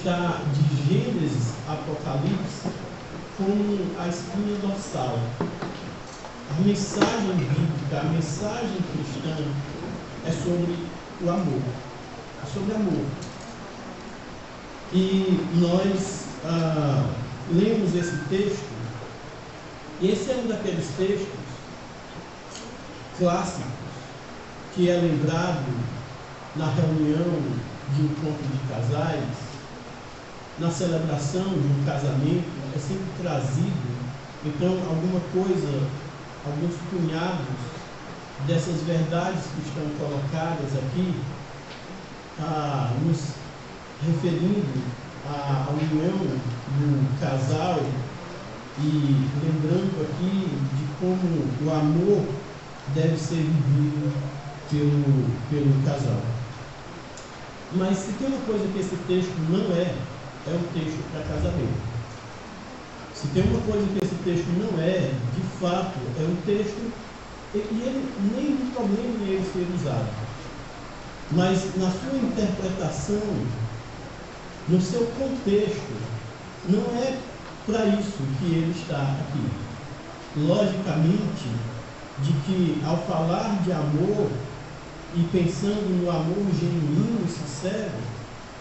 está de Gênesis a Apocalipse como a espinha dorsal. A mensagem bíblica, a mensagem cristã é sobre o amor. É sobre amor. E nós lemos esse texto, e esse é um daqueles textos clássicos que é lembrado na reunião de um encontro de casais, na celebração de um casamento, é sempre trazido, então, alguma coisa, alguns punhados dessas verdades que estão colocadas aqui, nos referindo à união do casal e lembrando aqui de como o amor deve ser vivido pelo casal. Mas se tem uma coisa que esse texto não é um texto para casamento. Se tem uma coisa que esse texto não é, de fato, é um texto, e ele nem tem problema em ele ser usado. Mas na sua interpretação, no seu contexto, não é para isso que ele está aqui. Logicamente, de que ao falar de amor e pensando no amor genuíno e sincero,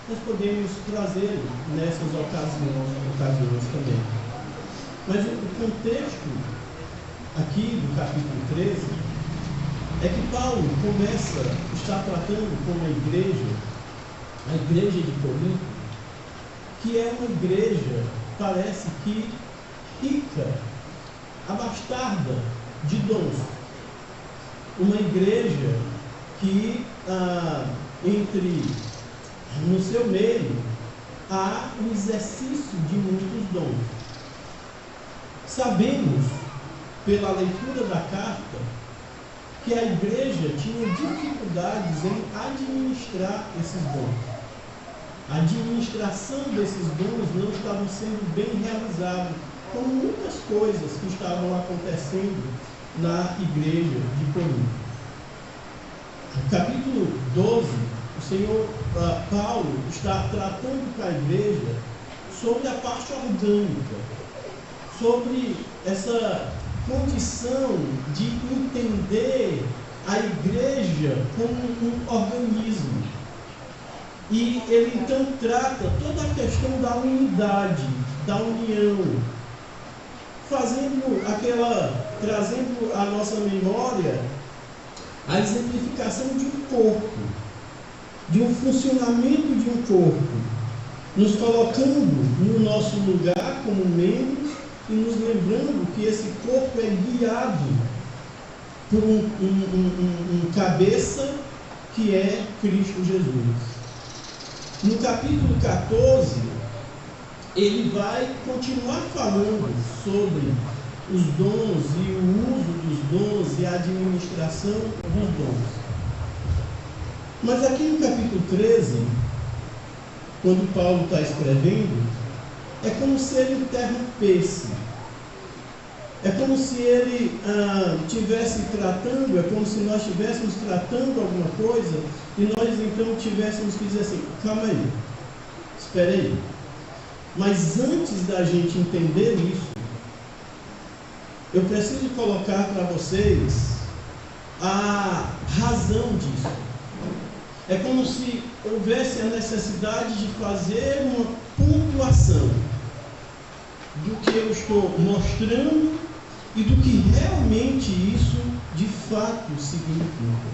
nós podemos trazê-lo nessas ocasiões também. Mas o contexto aqui do capítulo 13 é que Paulo está tratando com a igreja de Corinto, que é uma igreja, parece que rica, abastada de dons. Uma igreja que no seu meio há um exercício de muitos dons. Sabemos, pela leitura da carta, que a igreja tinha dificuldades em administrar esses dons. A administração desses dons não estava sendo bem realizada, como muitas coisas que estavam acontecendo na igreja de Corinto. No capítulo 12, o Senhor Paulo está tratando com a igreja sobre a parte orgânica, sobre essa condição de entender a igreja como um organismo. E ele então trata toda a questão da unidade, da união, trazendo à nossa memória a exemplificação de um corpo, de um funcionamento de um corpo, nos colocando no nosso lugar como membros e nos lembrando que esse corpo é guiado por um cabeça que é Cristo Jesus. No capítulo 14, ele vai continuar falando sobre os dons e o uso dos dons e a administração dos dons. Mas aqui no capítulo 13, quando Paulo está escrevendo, é como se ele interrompesse. É como se ele estivesse tratando, é como se nós estivéssemos tratando alguma coisa e nós então tivéssemos que dizer assim, calma aí, espera aí. Mas antes da gente entender isso, eu preciso colocar para vocês a razão disso. É como se houvesse a necessidade de fazer uma pontuação do que eu estou mostrando e do que realmente isso de fato significa.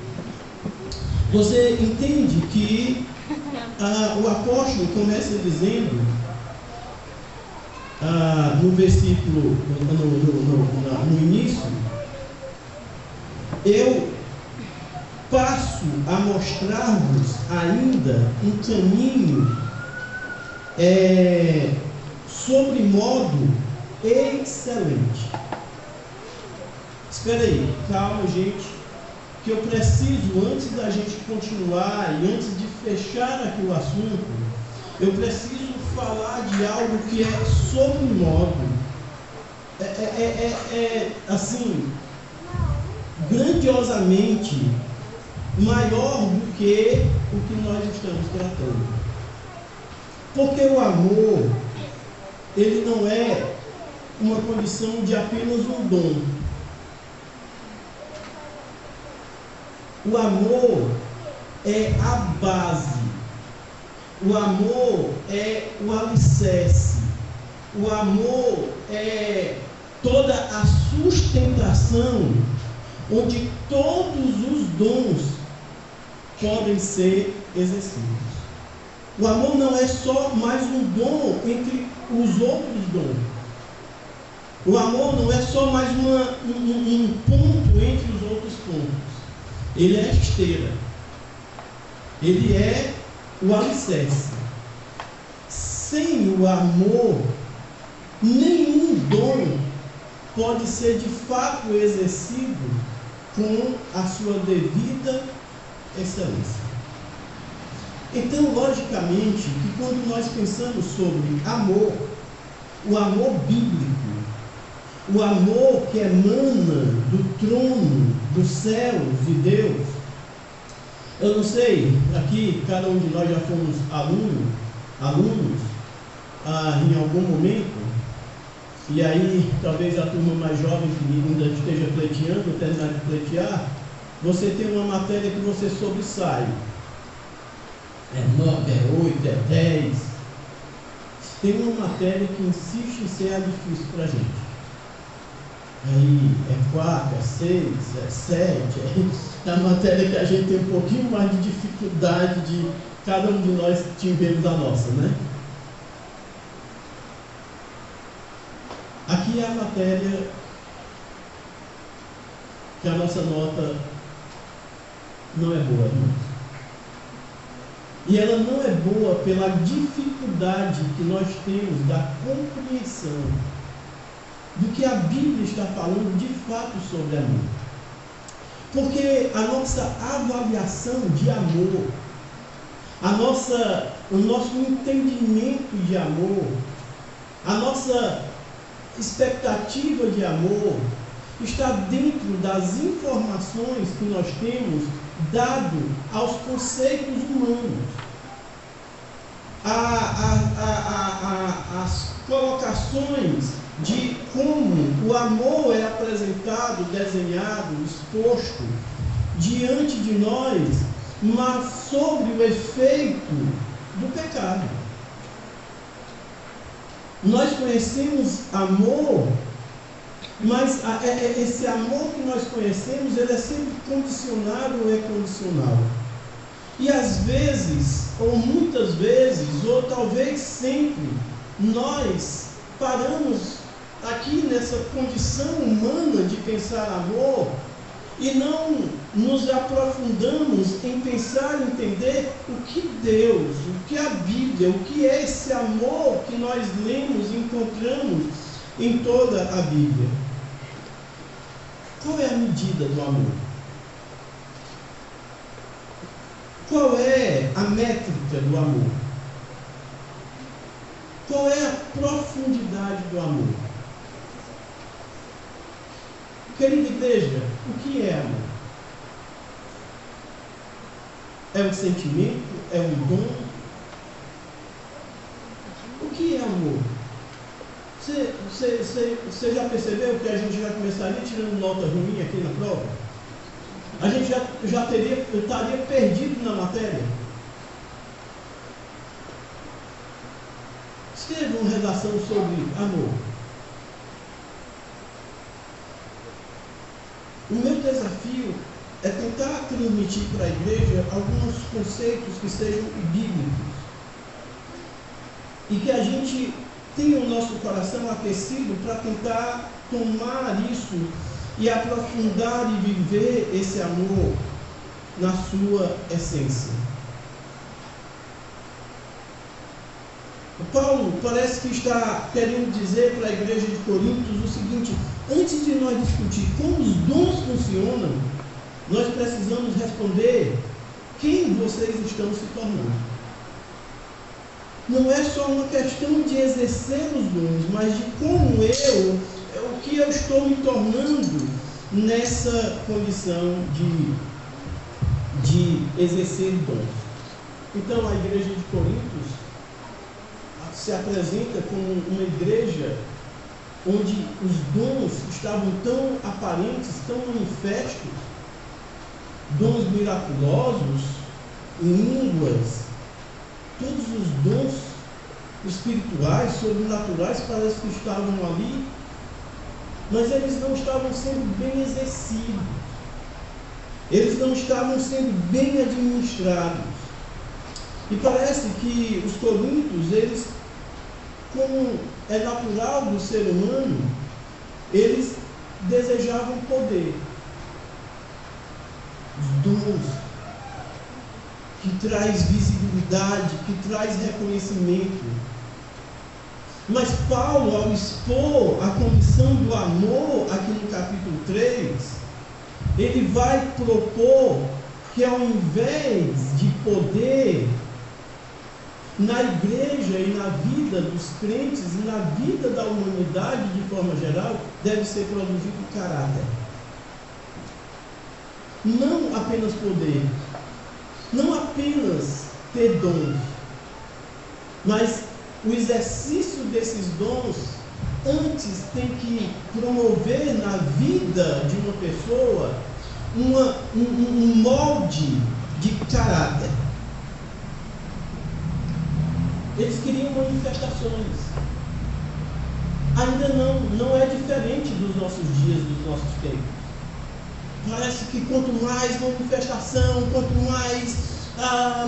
Você entende que o apóstolo começa dizendo no versículo, no início, eu passo a mostrar-vos ainda um caminho sobre modo excelente. Espera aí, calma, gente, que eu preciso, antes da gente continuar e antes de fechar aqui o assunto, eu preciso falar de algo que é sobre modo, assim, grandiosamente maior do que o que nós estamos tratando. Porque o amor, ele não é uma condição de apenas um dom. O amor é a base. O amor é o alicerce. O amor é toda a sustentação onde todos os dons podem ser exercidos. O amor não é só mais um dom entre os outros dons. O amor não é só mais um ponto entre os outros pontos. Ele é a esteira. Ele é o alicerce. Sem o amor, nenhum dom pode ser de fato exercido com a sua devida excelência. Então, logicamente, que quando nós pensamos sobre amor, o amor bíblico, o amor que emana do trono dos céus de Deus, eu não sei, aqui cada um de nós já fomos alunos em algum momento, e aí talvez a turma mais jovem que ainda esteja pleiteando, terminar de pleitear, você tem uma matéria que você sobressai. É 9, é 8, é 10. Tem uma matéria que insiste em ser a difícil para a gente. Aí é 4, é 6, é 7. É a matéria que a gente tem um pouquinho mais de dificuldade de cada um de nós tivemos a nossa, né? Aqui é a matéria que a nossa nota não é boa, irmãos. E ela não é boa pela dificuldade que nós temos da compreensão do que a Bíblia está falando de fato sobre amor. Porque a nossa avaliação de amor, o nosso entendimento de amor, a nossa expectativa de amor está dentro das informações que nós temos dado aos conceitos humanos. As colocações de como o amor é apresentado, desenhado, exposto diante de nós, mas sobre o efeito do pecado. Nós conhecemos amor, mas esse amor que nós conhecemos, ele é sempre condicionado ou é condicional. E às vezes, ou muitas vezes, ou talvez sempre, nós paramos aqui nessa condição humana de pensar amor e não nos aprofundamos em pensar e entender o que Deus, o que a Bíblia, o que é esse amor que nós lemos e encontramos em toda a Bíblia. Qual é a medida do amor? Qual é a métrica do amor? Qual é a profundidade do amor? Querida igreja, o que é amor? É um sentimento? É um dom? O que é amor? Você já percebeu que a gente já começaria tirando nota ruim aqui na prova? A gente já estaria perdido na matéria? Escreva uma redação sobre amor. O meu desafio é tentar transmitir para a igreja alguns conceitos que sejam bíblicos e que a gente tenha o nosso coração aquecido para tentar tomar isso e aprofundar e viver esse amor na sua essência. Paulo parece que está querendo dizer para a igreja de Coríntios o seguinte: antes de nós discutir como os dons funcionam, nós precisamos responder quem vocês estão se tornando. Não é só uma questão de exercer os dons, mas de como o que eu estou me tornando nessa condição de exercer dons. Então a igreja de Coríntios se apresenta como uma igreja onde os dons estavam tão aparentes, tão manifestos, dons miraculosos, línguas, todos os dons espirituais, sobrenaturais, parece que estavam ali, mas eles não estavam sendo bem exercidos, eles não estavam sendo bem administrados. E parece que os coríntios, eles, como é natural do ser humano, eles desejavam poder, os dons que traz visibilidade, que traz reconhecimento. Mas Paulo, ao expor a condição do amor aqui no capítulo 3, ele vai propor que, ao invés de poder, na igreja e na vida dos crentes e na vida da humanidade de forma geral, deve ser produzido caráter. Não apenas poder, não apenas ter dons, mas o exercício desses dons antes tem que promover na vida de uma pessoa um molde de caráter. Eles queriam manifestações. Ainda não é diferente dos nossos dias, dos nossos tempos. Parece que quanto mais manifestação, quanto mais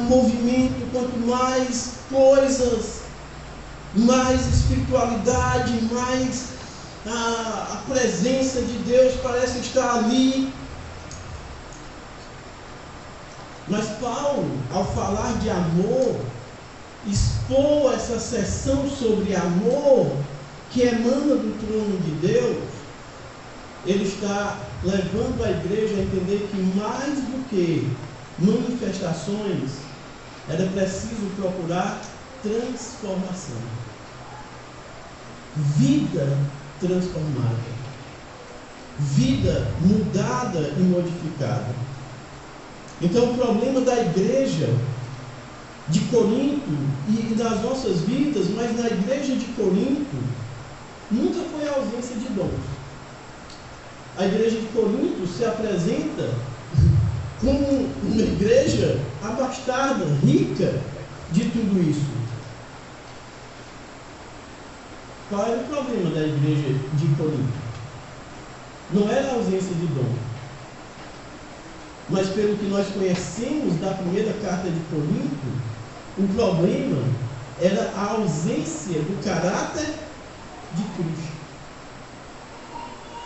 movimento, quanto mais coisas, mais espiritualidade, mais a presença de Deus parece estar ali. Mas Paulo, ao falar de amor, expor essa sessão sobre amor que emana do trono de Deus, ele está levando a igreja a entender que mais do que manifestações, era preciso procurar transformação, vida transformada, vida mudada e modificada. Então o problema da igreja de Corinto e nas nossas vidas, mas na igreja de Corinto, nunca foi a ausência de dons. A igreja de Corinto se apresenta como uma igreja abastada, rica de tudo isso. Qual era o problema da igreja de Corinto? Não era a ausência de dom, mas pelo que nós conhecemos da primeira carta de Corinto, o problema era a ausência do caráter de Cristo.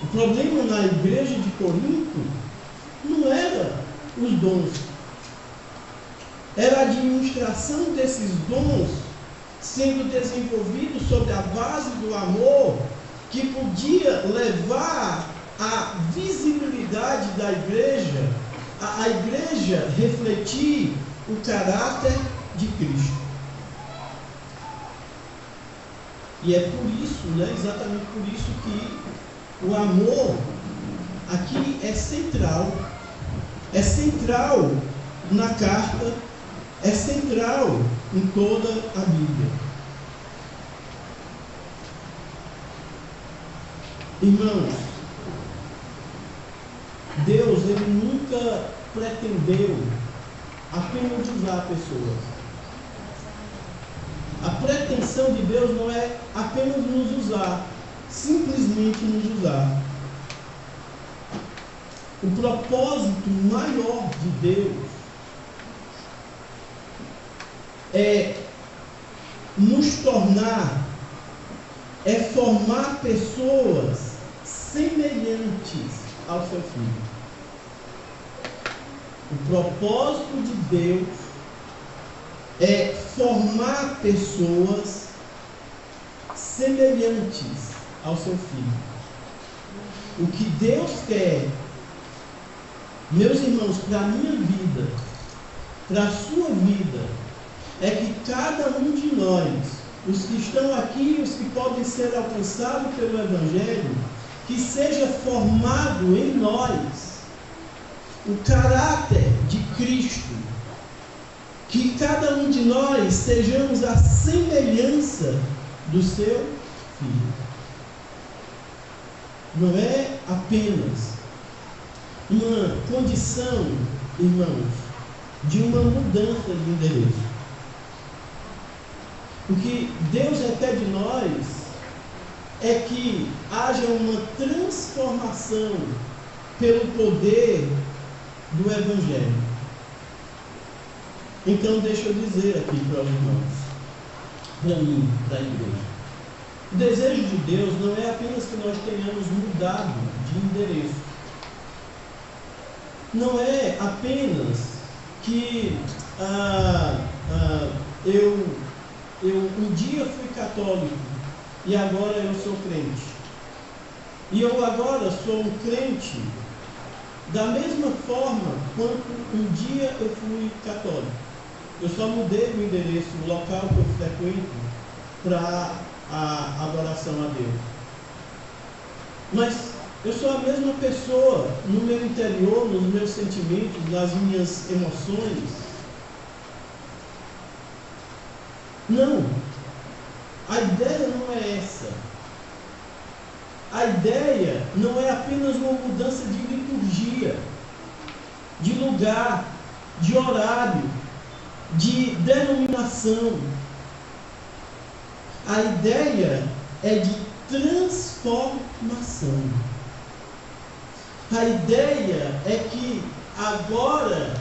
O problema na igreja de Corinto não era os dons, era a administração desses dons sendo desenvolvidos sobre a base do amor, que podia levar à visibilidade da igreja, a igreja refletir o caráter de Cristo. E é por isso, exatamente por isso que o amor aqui é central na carta, é central em toda a Bíblia. Irmãos, Deus, ele nunca pretendeu apenas usar pessoas. A pretensão de Deus não é apenas nos usar, simplesmente nos usar. O propósito maior de Deus é nos tornar, é formar pessoas semelhantes ao seu Filho. O propósito de Deus é formar pessoas semelhantes ao seu Filho. O que Deus quer, meus irmãos, para a minha vida, para a sua vida, é que cada um de nós, os que estão aqui, os que podem ser alcançados pelo Evangelho, que seja formado em nós o caráter de Cristo, que cada um de nós sejamos a semelhança do seu Filho. Não é apenas uma condição, irmãos, de uma mudança de endereço. O que Deus requer de nós é que haja uma transformação pelo poder do Evangelho. Então deixa eu dizer aqui para os irmãos, para mim, para a igreja. O desejo de Deus não é apenas que nós tenhamos mudado de endereço. Não é apenas que eu um dia fui católico e agora eu sou crente. E eu agora sou um crente da mesma forma quanto um dia eu fui católico. Eu só mudei o endereço, o local que eu frequento para a adoração a Deus. Mas eu sou a mesma pessoa no meu interior, nos meus sentimentos, nas minhas emoções. Não. A ideia não é essa. A ideia não é apenas uma mudança de liturgia, de lugar, de horário, de denominação. A ideia é de transformação. A ideia é que agora,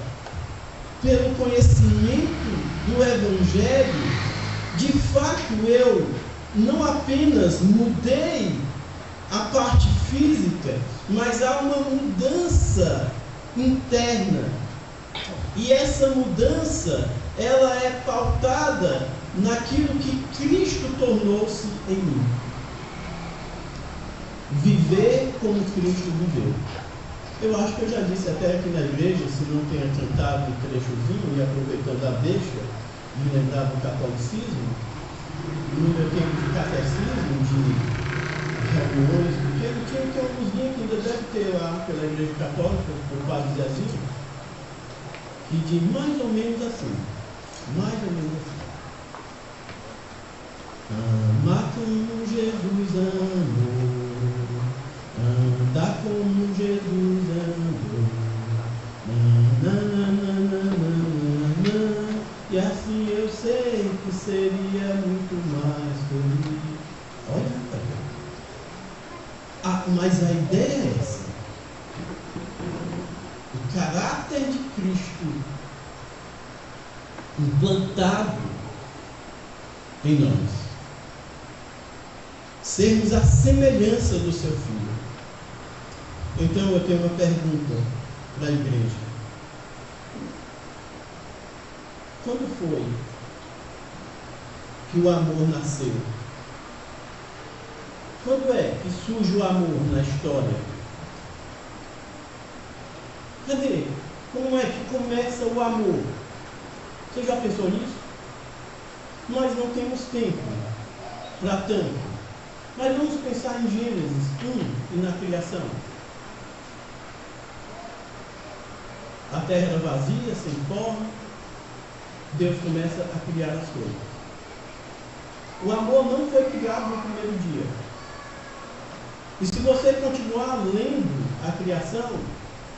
pelo conhecimento do Evangelho, de fato eu não apenas mudei a parte física, mas há uma mudança interna. E essa mudança, ela é pautada naquilo que Cristo tornou-se em mim. Viver como Cristo viveu. Eu acho que eu já disse até aqui na igreja, se não tenha cantado um trechozinho, e aproveitando a deixa de lembrar do catolicismo, no meu tempo de catecismo, de reuniões, porque tinha alguns linhos que ainda deve ter lá pela igreja católica, por Padre Zezinho, que diz mais ou menos assim, ama como Jesus amou, anda como Jesus andou, e assim eu sei que seria muito mais feliz. Olha, mas a ideia é essa. O caráter de Cristo implantado em nós. Sermos a semelhança do seu Filho. Então eu tenho uma pergunta para a igreja. Quando foi que o amor nasceu? Quando é que surge o amor na história? Cadê? Como é que começa o amor? Você já pensou nisso? Nós não temos tempo para tanto. Mas vamos pensar em Gênesis 1 e na criação. A terra era vazia, sem forma. Deus começa a criar as coisas. O amor não foi criado no primeiro dia. E se você continuar lendo a criação,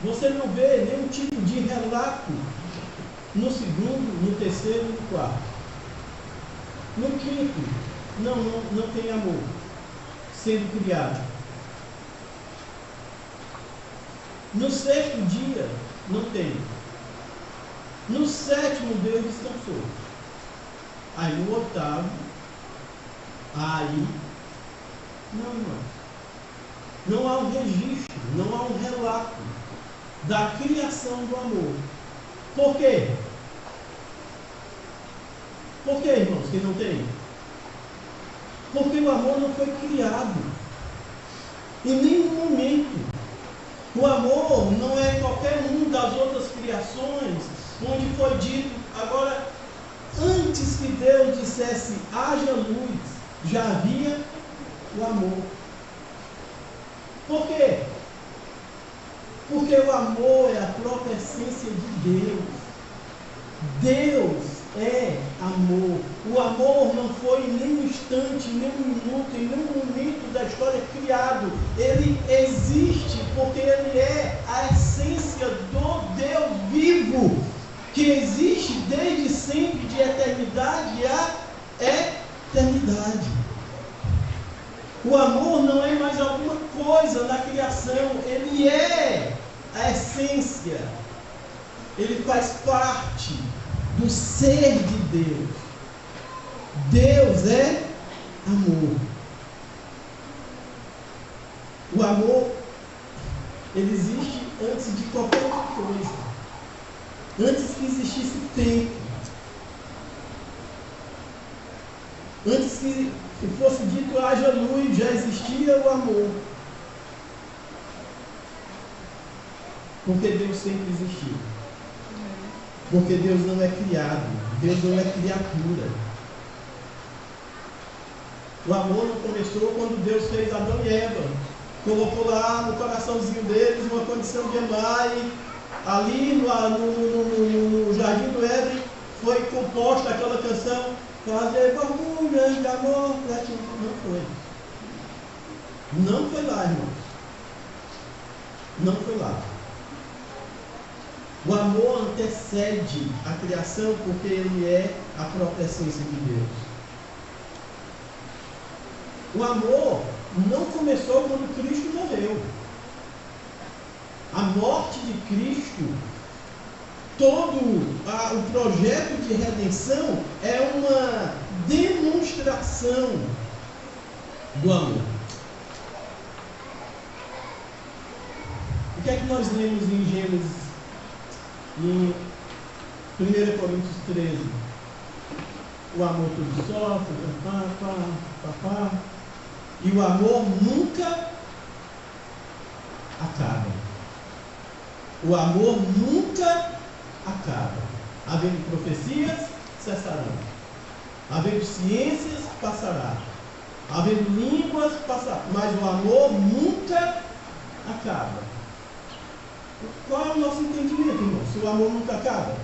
você não vê nenhum tipo de relato no segundo, no terceiro e no quarto. No quinto, não tem amor sendo criado. No sexto dia, não tem. No sétimo, Deus descansou. Aí no oitavo, não há um registro, não há um relato da criação do amor. Por quê? Por que, irmãos, que não tem? Porque o amor não foi criado. Em nenhum momento. O amor não é qualquer um das outras criações onde foi dito, agora, antes que Deus dissesse haja luz, já havia o amor. Por quê? Porque o amor é a própria essência de Deus. Deus amor. O amor não foi em nenhum instante, em nenhum minuto, em nenhum momento da história criado. Ele existe porque ele é a essência do Deus vivo, que existe desde sempre, de eternidade a eternidade. O amor não é mais alguma coisa na criação, ele é a essência, ele faz parte do ser de Deus. Deus é amor. O amor, ele existe antes de qualquer outra coisa, antes que existisse tempo, antes que fosse dito haja luz, já existia o amor. Porque Deus sempre existiu. Porque Deus não é criado, Deus não é criatura. O amor não começou quando Deus fez Adão e Eva, colocou lá no coraçãozinho deles uma condição de amar, e ali no Jardim do Éden foi composta aquela canção, fazer barulho de amor para ti. Não foi lá, irmãos. Não foi lá. O amor antecede a criação porque ele é a própria essência de Deus. O amor não começou quando Cristo morreu. A morte de Cristo, todo o projeto de redenção é uma demonstração do amor. O que é que nós lemos em Gênesis? Em 1 Coríntios 13, o amor tudo sofre, papá, e o amor nunca acaba. O amor nunca acaba. Havendo profecias, cessarão. Havendo ciências, passará. Havendo línguas, passará. Mas o amor nunca acaba. Qual é o nosso entendimento, irmão? Se o amor nunca acaba?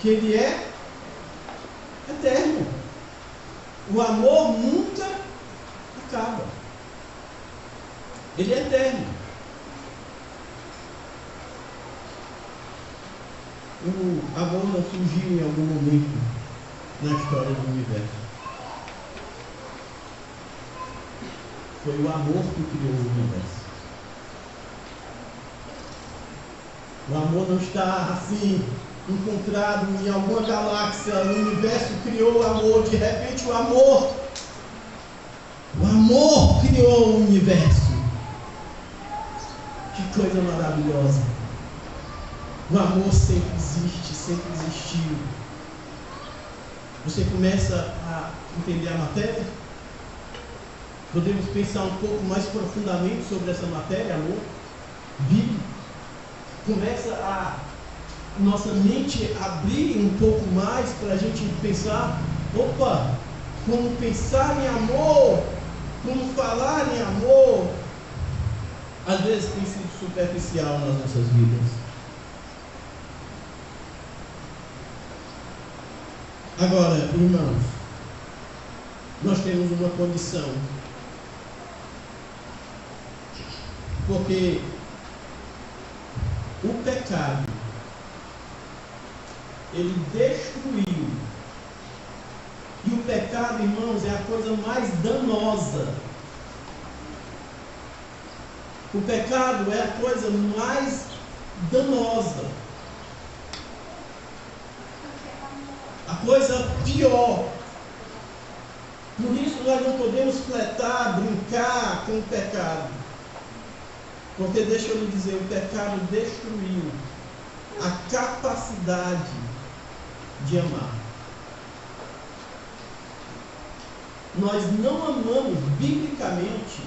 Que ele é eterno. O amor nunca acaba. Ele é eterno. O amor não surgiu em algum momento na história do universo. Foi o amor que criou o universo. O amor não está assim, encontrado em alguma galáxia. O universo criou o amor. De repente o amor criou o universo. Que coisa maravilhosa. O amor sempre existe, sempre existiu. Você começa a entender a matéria? Podemos pensar um pouco mais profundamente sobre essa matéria, amor bíblico. Começa a nossa mente abrir um pouco mais para a gente pensar, opa, como pensar em amor, como falar em amor, às vezes tem sido superficial nas nossas vidas. Agora, irmãos, nós temos uma condição, porque o pecado, ele destruiu. E o pecado, irmãos, é a coisa mais danosa. O pecado é a coisa mais danosa. A coisa pior. Por isso nós não podemos fletar, brincar com o pecado. Porque deixa eu lhe dizer, o pecado destruiu a capacidade de amar. Nós não amamos biblicamente,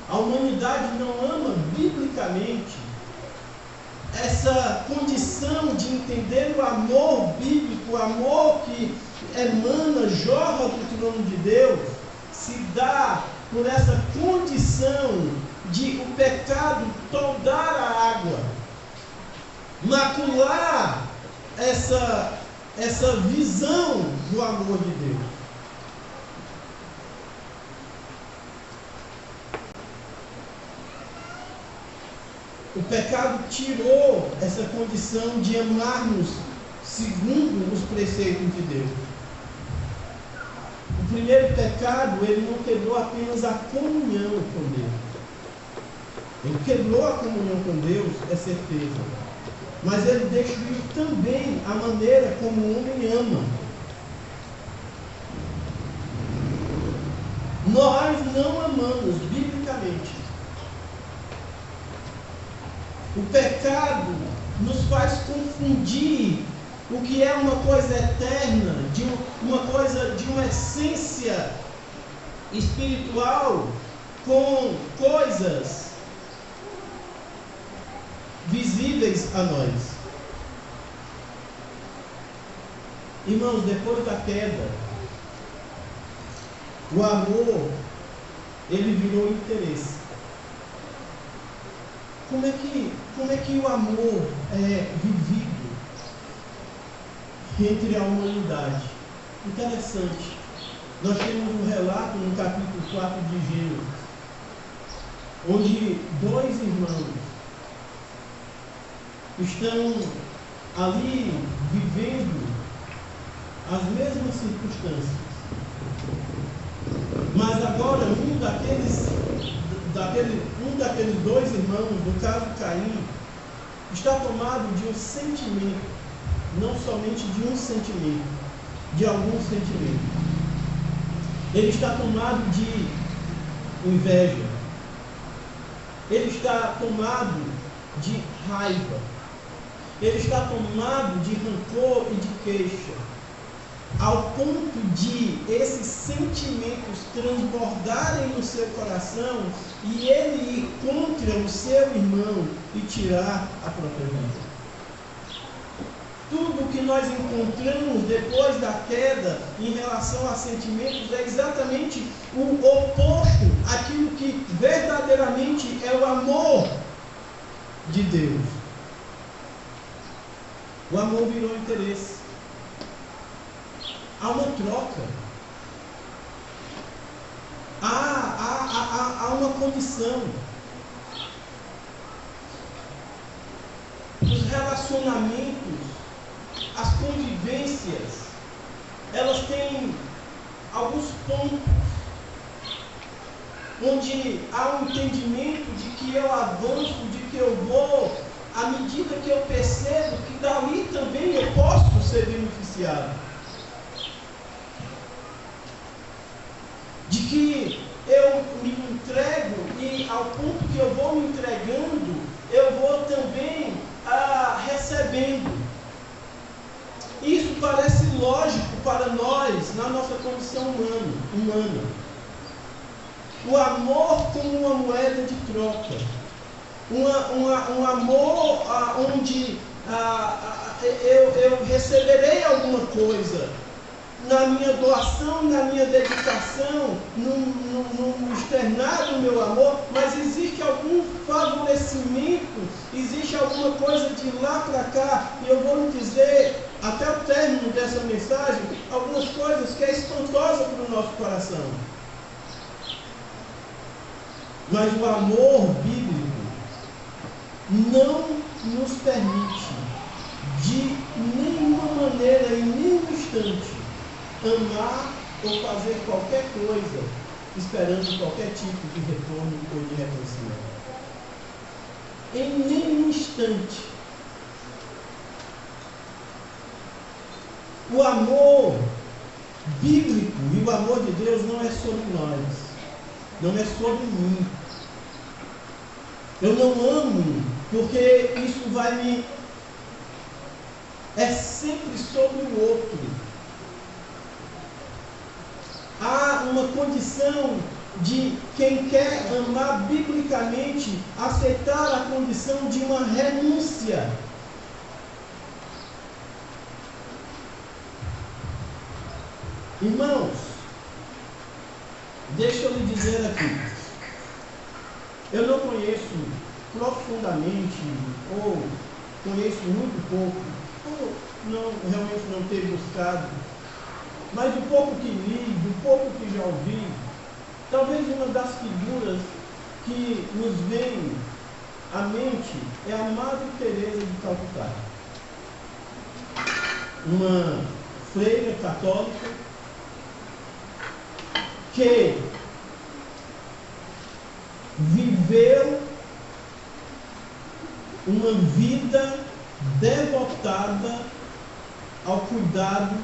a humanidade não ama biblicamente essa condição de entender o amor bíblico, o amor que emana, jorra do trono de Deus, se dá por essa condição de o pecado toldar a água, macular essa visão do amor de Deus. O pecado tirou essa condição de amarmos segundo os preceitos de Deus. O primeiro pecado, ele não quebrou apenas a comunhão com Deus. Ele quebrou a comunhão com Deus, é certeza. Mas ele destruiu também a maneira como o homem ama. Nós não amamos biblicamente. O pecado nos faz confundir o que é uma coisa eterna, uma coisa de uma essência espiritual, com coisas visíveis a nós. Irmãos, depois da queda, o amor, ele virou interesse. Como é que o amor é vivido entre a humanidade? Interessante. Nós temos um relato no capítulo 4 de Gênesis, onde dois irmãos estão ali vivendo as mesmas circunstâncias. Mas agora um daqueles dois irmãos, no caso Caim, está tomado de um sentimento, não somente de um sentimento, de algum sentimento. Ele está tomado de inveja. Ele está tomado de raiva. Ele está tomado de rancor e de queixa, ao ponto de esses sentimentos transbordarem no seu coração e ele ir contra o seu irmão e tirar a própria vida. Tudo que nós encontramos depois da queda em relação a sentimentos é exatamente o oposto àquilo que verdadeiramente é o amor de Deus. O amor virou interesse. Há uma troca. Há uma condição. Os relacionamentos, as convivências, elas têm alguns pontos onde há um entendimento de que eu avanço, de que eu vou, à medida que eu percebo que dali também eu posso ser beneficiado. De que eu me entrego e ao ponto que eu vou me entregando, eu vou também recebendo. Isso parece lógico para nós, na nossa condição humana. O amor como uma moeda de troca. Um amor onde eu receberei alguma coisa na minha doação, na minha dedicação, no externar do meu amor, mas existe algum favorecimento, existe alguma coisa de lá para cá, e eu vou lhe dizer, até o término dessa mensagem, algumas coisas que é espantosa para o nosso coração. Mas o amor bíblico não nos permite, de nenhuma maneira, em nenhum instante, amar ou fazer qualquer coisa esperando qualquer tipo de retorno ou de reconhecimento. Em nenhum instante. O amor bíblico e o amor de Deus não é sobre nós, não é sobre mim. Eu não amo porque isso vai me... É sempre sobre o outro. Há uma condição de quem quer amar biblicamente, aceitar a condição de uma renúncia. Irmãos, deixa eu lhe dizer aqui, eu não conheço profundamente, ou conheço muito pouco, ou realmente não ter buscado, mas do pouco que li, do pouco que já ouvi, talvez uma das figuras que nos vem à mente é a Madre Teresa de Calcutá, uma freira católica que viveu uma vida devotada ao cuidado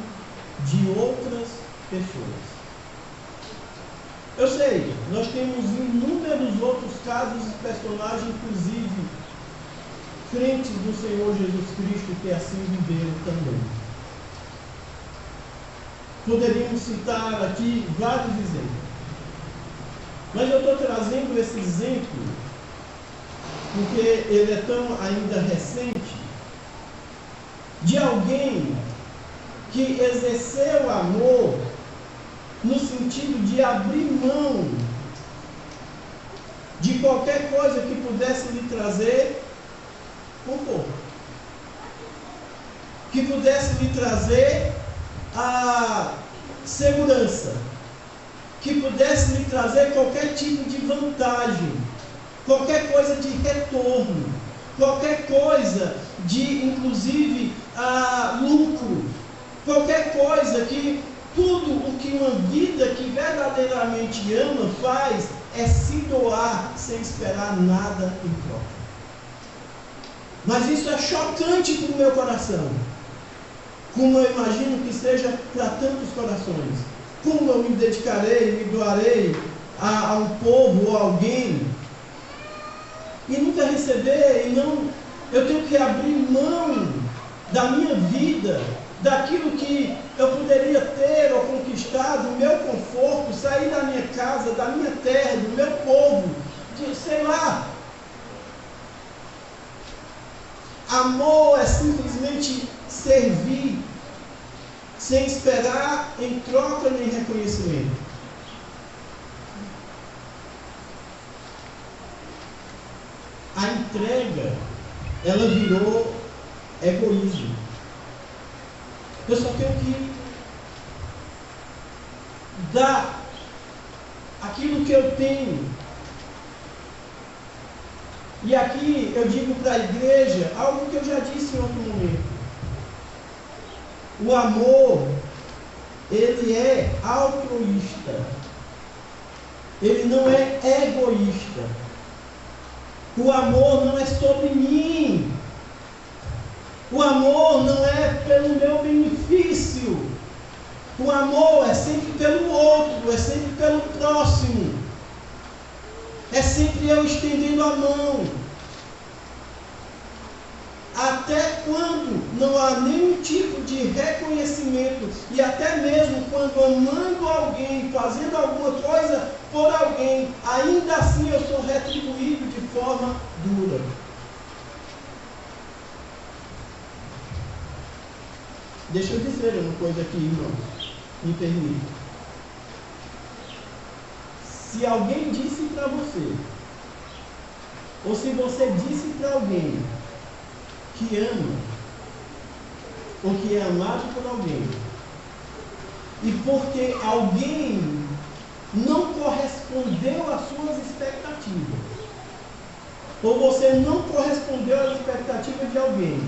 de outras pessoas. Eu sei, nós temos inúmeros outros casos e personagens, inclusive crentes do Senhor Jesus Cristo, que assim viveram também. Poderíamos citar aqui vários exemplos, mas eu estou trazendo esse exemplo porque ele é tão ainda recente, de alguém que exerceu amor no sentido de abrir mão de qualquer coisa que pudesse lhe trazer conforto, que pudesse lhe trazer a segurança, que pudesse lhe trazer qualquer tipo de vantagem, qualquer coisa de retorno, qualquer coisa de, inclusive, lucro, qualquer coisa que tudo o que uma vida que verdadeiramente ama faz é se doar sem esperar nada em troca. Mas isso é chocante para o meu coração, como eu imagino que seja para tantos corações. Como eu me dedicarei, me doarei a um povo ou a alguém e nunca receber, eu tenho que abrir mão da minha vida, daquilo que eu poderia ter ou conquistar, do meu conforto, sair da minha casa, da minha terra, do meu povo, sei lá. Amor é simplesmente servir, sem esperar em troca nem reconhecimento. A entrega, ela virou egoísmo. Eu só tenho que dar aquilo que eu tenho. E aqui eu digo para a igreja algo que eu já disse em outro momento. O amor, ele é altruísta. Ele não é egoísta. O amor não é sobre mim. O amor não é pelo meu benefício. O amor é sempre pelo outro, é sempre pelo próximo. É sempre eu estendendo a mão. Até quando não há nenhum tipo de reconhecimento, e até mesmo quando amando alguém, fazendo alguma coisa por alguém, ainda assim eu sou retribuído de forma dura. Deixa eu dizer uma coisa aqui, irmãos, me permita. Se alguém disse para você, ou se você disse para alguém que ama, ou que é amado por alguém, e porque alguém não correspondeu às suas expectativas, ou você não correspondeu às expectativas de alguém,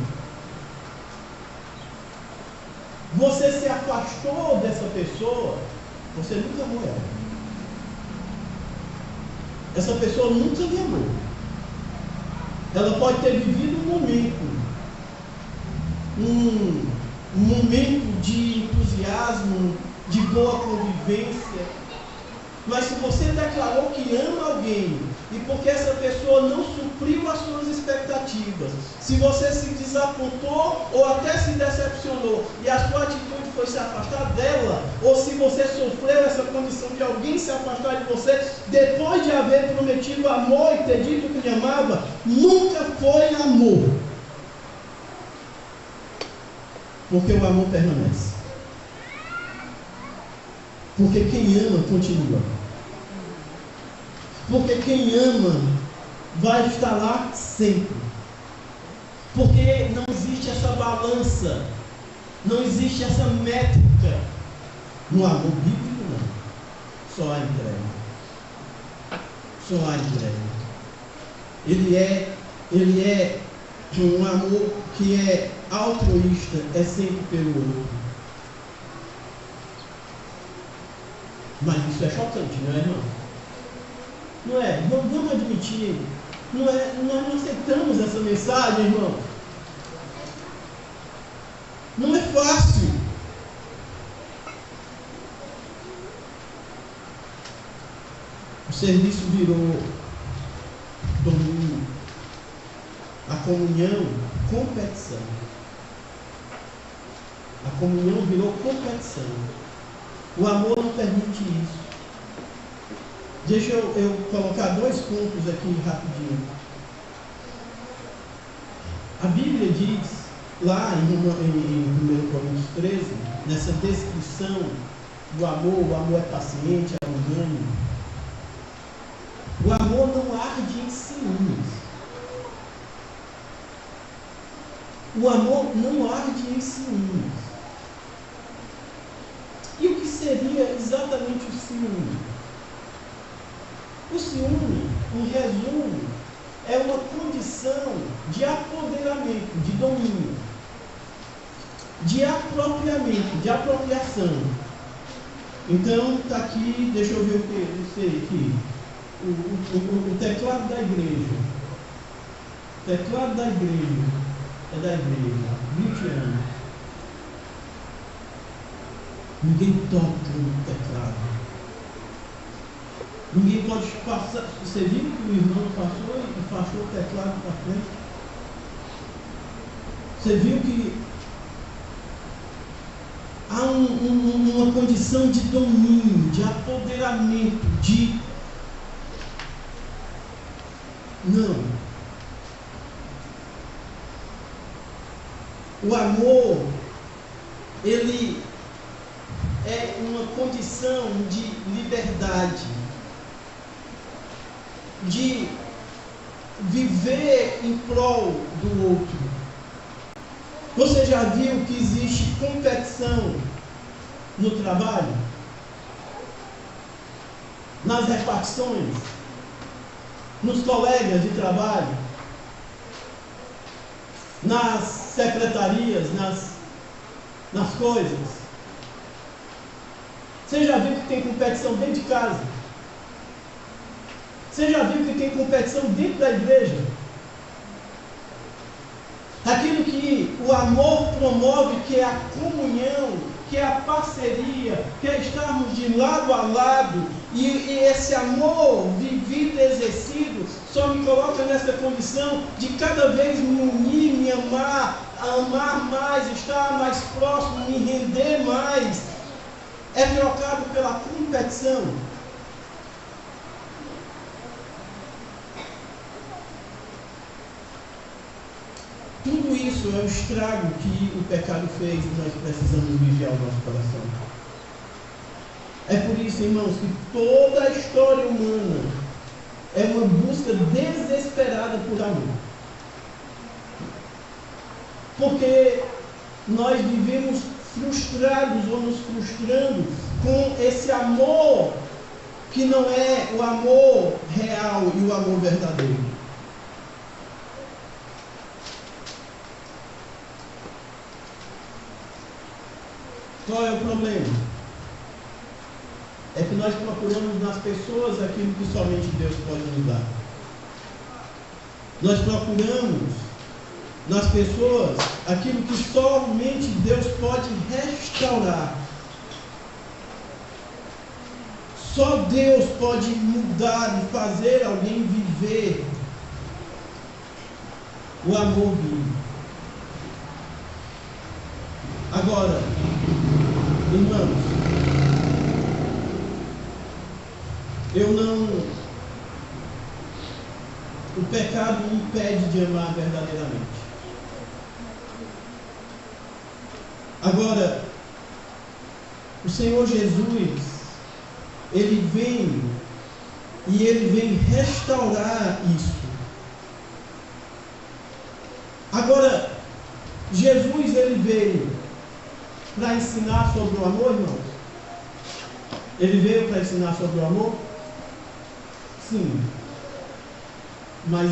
você se afastou dessa pessoa, você nunca amou ela. Essa pessoa nunca lhe amou. Ela pode ter vivido um momento de entusiasmo, de boa convivência, mas se você declarou que ama alguém, e porque essa pessoa não supriu as suas expectativas, se você se desapontou ou até se decepcionou, e a sua atitude foi se afastar dela, ou se você sofreu essa condição de alguém se afastar de você, depois de haver prometido amor e ter dito que lhe amava, nunca foi amor. Porque o amor permanece. Porque quem ama continua. Porque quem ama vai estar lá sempre. Porque não existe essa balança Não existe essa métrica no amor bíblico, não. Só a entrega. Só a entrega. Ele é um amor que é altruísta, é sempre pelo outro. Mas isso é chocante, não é, irmão? Não é? Vamos admitir. Não é, nós não aceitamos essa mensagem, irmão. Não é fácil. O serviço virou domínio. A comunhão, competição. A comunhão virou competição. O amor não permite isso. Deixa eu colocar 2 pontos aqui rapidinho. A Bíblia diz, lá em 1 Coríntios 13, nessa descrição do amor, o amor é paciente, é longânimo. O amor não arde em ciúmes. O amor não arde em ciúmes. E o que seria exatamente o ciúme? O ciúme, em resumo, é uma condição de apoderamento, de domínio, de apropriamento, de apropriação. Então, está aqui, deixa eu ver o que eu sei aqui. O teclado da igreja. O teclado da igreja. É da igreja. 20 anos. Ninguém toca no teclado. Ninguém pode passar. Você viu que o irmão passou e passou o teclado para frente? Você viu que há uma condição de domínio, de apoderamento, de. Não. O amor, ele é uma condição de liberdade, de viver em prol do outro. Você já viu que existe competição no trabalho? Nas repartições? Nos colegas de trabalho? Nas secretarias? Nas coisas? Você já viu que tem competição dentro de casa? Você já viu que tem competição dentro da igreja? Aquilo que o amor promove, que é a comunhão, que é a parceria, que é estarmos de lado a lado, e esse amor vivido, exercido, só me coloca nessa condição de cada vez me unir, me amar mais, estar mais próximo, me render mais. É trocado pela competição. Tudo isso é o estrago que o pecado fez e nós precisamos vigiar o nosso coração. É por isso, irmãos, que toda a história humana é uma busca desesperada por amor. Porque nós vivemos frustrados ou nos frustrando com esse amor que não é o amor real e o amor verdadeiro. Qual é o problema? É que nós procuramos nas pessoas aquilo que somente Deus pode nos dar. Nós procuramos nas pessoas aquilo que somente Deus pode restaurar. Só Deus pode mudar e fazer alguém viver o amor vivo. Agora, irmãos, o pecado me impede de amar verdadeiramente. Agora, o Senhor Jesus, Ele vem e Ele vem restaurar isso. Agora, Jesus, Ele veio para ensinar sobre o amor, irmãos? Ele veio para ensinar sobre o amor? Sim. Mas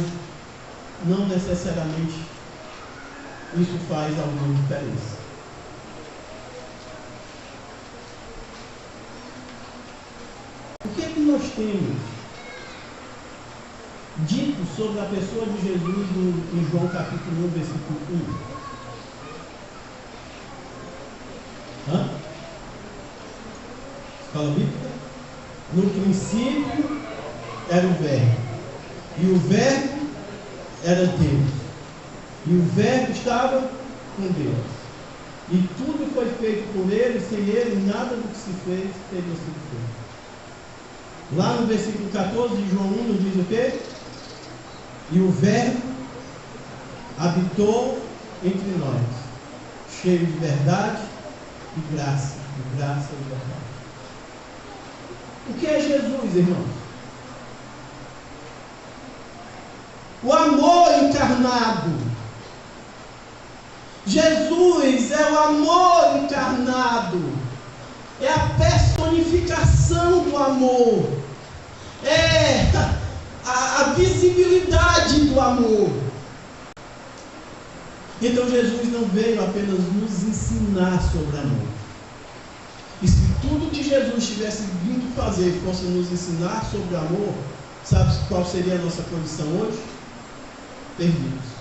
não necessariamente isso faz alguma diferença. O que é que nós temos dito sobre a pessoa de Jesus em João capítulo 1, versículo 1? Escola bíblica? No princípio era o Verbo, e o Verbo era Deus, e o Verbo estava com Deus, e tudo foi feito por Ele, sem Ele nada do que se fez teria sido feito. Lá no versículo 14 de João 1 nos diz o quê? E o Verbo habitou entre nós, cheio de verdade e graça e verdade. O que é Jesus, irmãos? O amor encarnado. Jesus é o amor encarnado. É a personificação do amor. É a visibilidade do amor. Então Jesus não veio apenas nos ensinar sobre amor. E se tudo que Jesus tivesse vindo fazer fosse nos ensinar sobre amor, sabe qual seria a nossa condição hoje? Perdidos.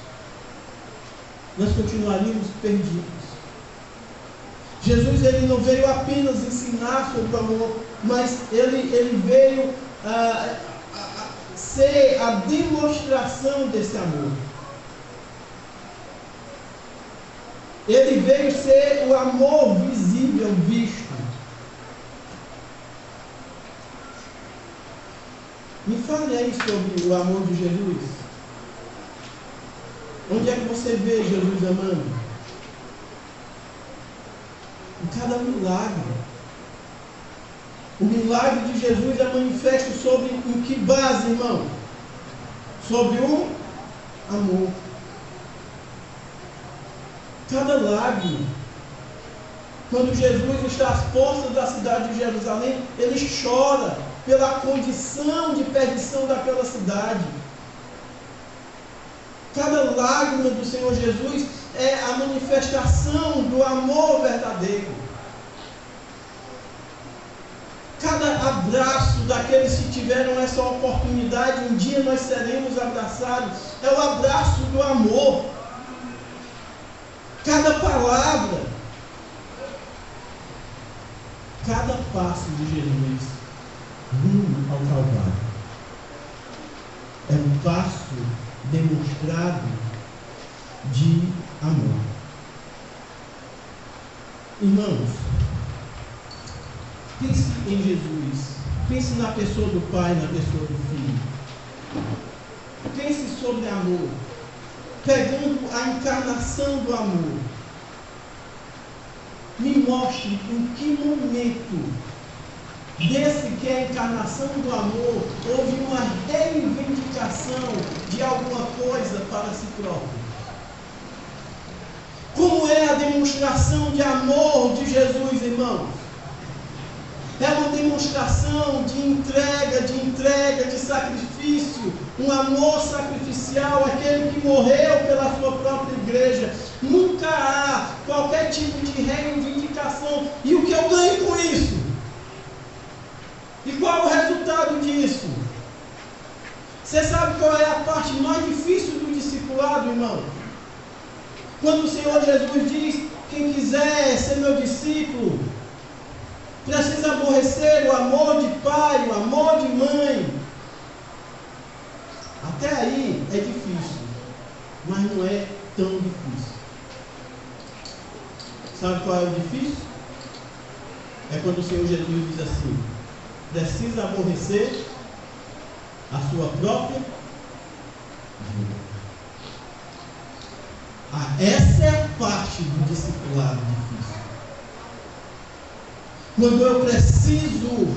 Nós continuaríamos perdidos. Jesus ele não veio apenas ensinar sobre o amor, mas ele veio ser a demonstração desse amor. Ele veio ser o amor visível, visto. Me fale aí sobre o amor de Jesus. Onde é que você vê Jesus amando? Em cada milagre. O milagre de Jesus é manifesto sobre em que base, irmão? Sobre o amor. Cada lágrima. Quando Jesus está às portas da cidade de Jerusalém, ele chora pela condição de perdição daquela cidade. Cada lágrima do Senhor Jesus é a manifestação do amor verdadeiro. Cada abraço daqueles que tiveram essa oportunidade, um dia nós seremos abraçados, é o abraço do amor. Cada palavra, cada passo de Jesus rumo ao Calvário é um passo demonstrado de amor. Irmãos, pense em Jesus, pense na pessoa do Pai, na pessoa do Filho. Pense sobre amor, pegando a encarnação do amor. Me mostre em que momento desse que é a encarnação do amor houve uma reivindicação de alguma coisa para si próprio. Como é a demonstração de amor de Jesus, irmãos? É uma demonstração de entrega, de sacrifício, um amor sacrificial, aquele que morreu pela sua própria igreja. Nunca há qualquer tipo de reivindicação. E o que eu ganho com isso? E qual é o resultado disso? Você sabe qual é a parte mais difícil do discipulado, irmão? Quando o Senhor Jesus diz, quem quiser ser meu discípulo, precisa aborrecer o amor de pai, o amor de mãe. Até aí é difícil, mas não é tão difícil. Sabe qual é o difícil? É quando o Senhor Jesus diz assim, precisa aborrecer a sua própria vida. Essa é a parte do discipulado difícil. Quando eu preciso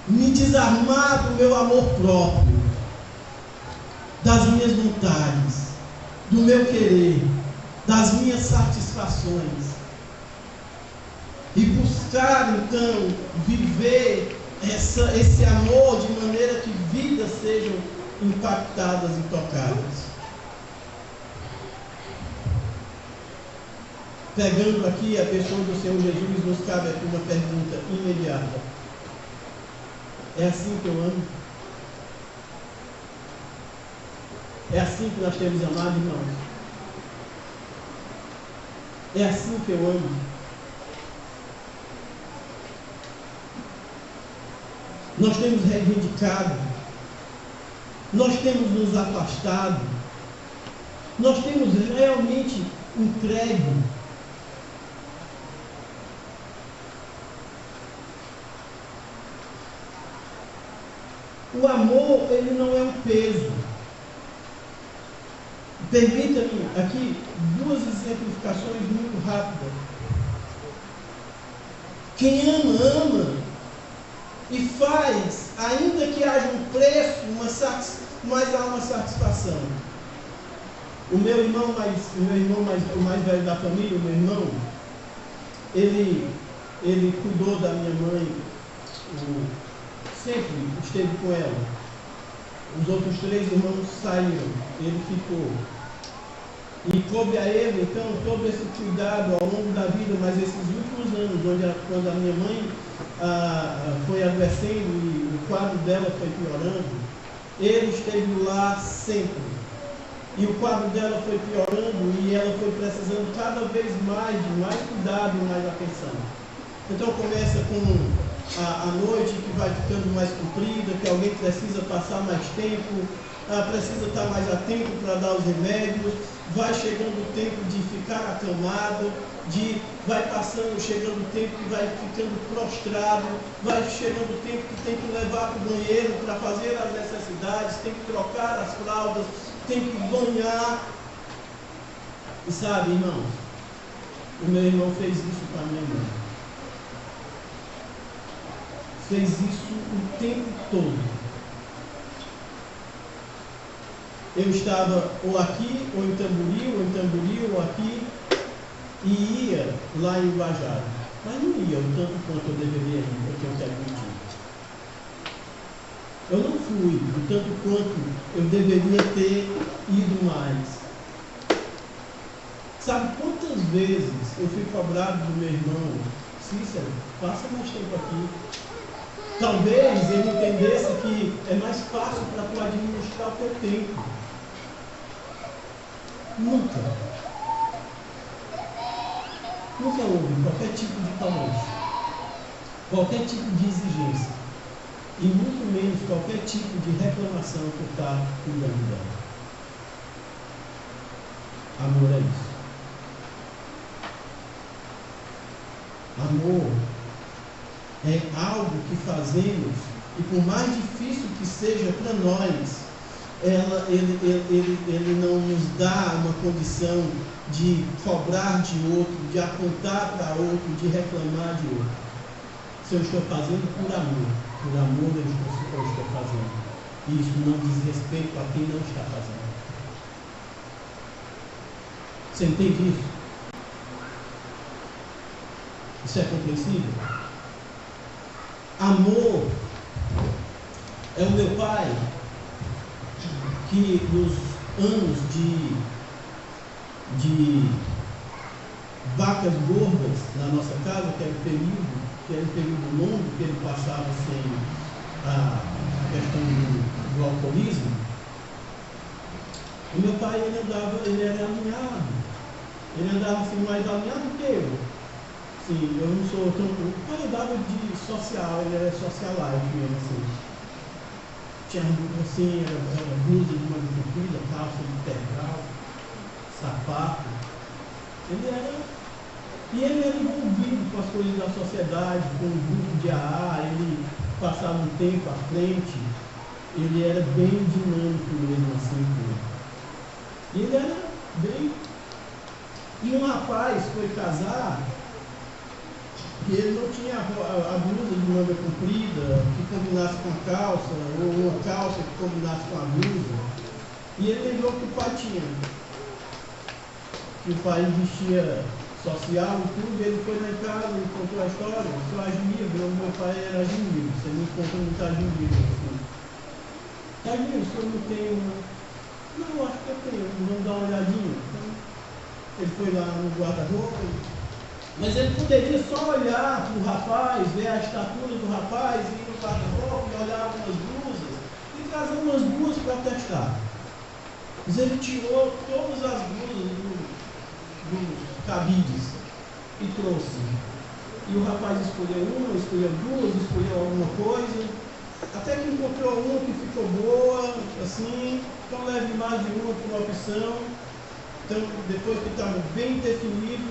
me desarmar do meu amor próprio, das minhas vontades, do meu querer, das minhas satisfações, E buscar então viver esse amor de maneira que vidas sejam impactadas e tocadas. Pegando aqui a pessoa do Senhor Jesus, nos cabe aqui uma pergunta imediata: é assim que eu amo? É assim que nós temos amado, irmãos? É assim que eu amo? Nós temos reivindicado, nós temos nos afastado, nós temos realmente entregue. O amor, ele não é um peso. Permita-me aqui duas exemplificações muito rápidas. Quem ama, ama e faz, ainda que haja um preço, mas há uma satisfação. O mais velho da família, o meu irmão, ele cuidou da minha mãe, sempre esteve com ela. Os outros 3 irmãos saíram, ele ficou. E coube a ele, então, todo esse cuidado ao longo da vida, mas esses últimos anos, quando a minha mãe foi adoecendo e o quadro dela foi piorando, ele esteve lá sempre. E o quadro dela foi piorando e ela foi precisando cada vez mais de mais cuidado e mais atenção. Então começa com a noite que vai ficando mais comprida, que alguém precisa passar mais tempo, precisa estar mais atento para dar os remédios, vai chegando o tempo de ficar acamado, chegando o tempo que vai ficando prostrado, vai chegando o tempo que tem que levar para o banheiro para fazer as necessidades, tem que trocar as fraldas, tem que banhar. E sabe, irmãos, o meu irmão fez isso com a minha mãe. Fez isso o tempo todo. Eu estava ou aqui, ou em Tamboril, ou aqui, e ia lá em Guajara. Mas não ia o tanto quanto eu deveria ir, porque eu quero mentir. Eu não fui o tanto quanto eu deveria ter ido mais. Sabe quantas vezes eu fui cobrado do meu irmão: Cícero, passa mais tempo aqui. Talvez ele entendesse que é mais fácil para tu administrar o teu tempo. Nunca houve qualquer tipo de palestra, qualquer tipo de exigência, e muito menos qualquer tipo de reclamação por estar cuidando dela. Amor é isso. Amor é algo que fazemos, e por mais difícil que seja para nós, ele não nos dá uma condição de cobrar de outro, de apontar para outro, de reclamar de outro. Se eu estou fazendo por amor eu estou fazendo. E isso não diz respeito a quem não está fazendo. Você entende isso? Isso é compreensível? Amor é o meu pai que nos anos de vacas gordas na nossa casa, que era um período longo que ele passava sem a questão do alcoolismo, o meu pai ele era alinhado, ele andava assim mais alinhado que eu. Sim, eu não sou tão. O pai andava de social, ele era socialite mesmo assim. Tinha assim, era blusa de manga comprida, calça de integral, sapato. E ele era envolvido com as coisas da sociedade, com o grupo de AA, ele passava um tempo à frente, ele era bem dinâmico mesmo assim. E ele era bem. E um rapaz foi casar, e ele não tinha a blusa de manga comprida que combinasse com a calça, ou uma calça que combinasse com a blusa. E ele lembrou que o pai tinha. Que o pai vestia social e tudo, ele foi lá em casa, ele contou a história, seu Agimir, meu pai era Agimir, você me contou muito Agimir, assim. Agimir, o senhor não tem uma... Não, acho que eu tenho, vamos dar uma olhadinha. Então, ele foi lá no guarda-roupa, mas ele poderia só olhar para o rapaz, ver a estatura do rapaz, ir no guarda-roupa e olhar algumas blusas e trazer umas blusas para testar. Mas ele tirou todas as blusas dos cabides e trouxe. E o rapaz escolheu uma, escolheu duas, escolheu alguma coisa, até que encontrou uma que ficou boa, assim, então leve mais de uma por opção. Então, depois que estava bem definido,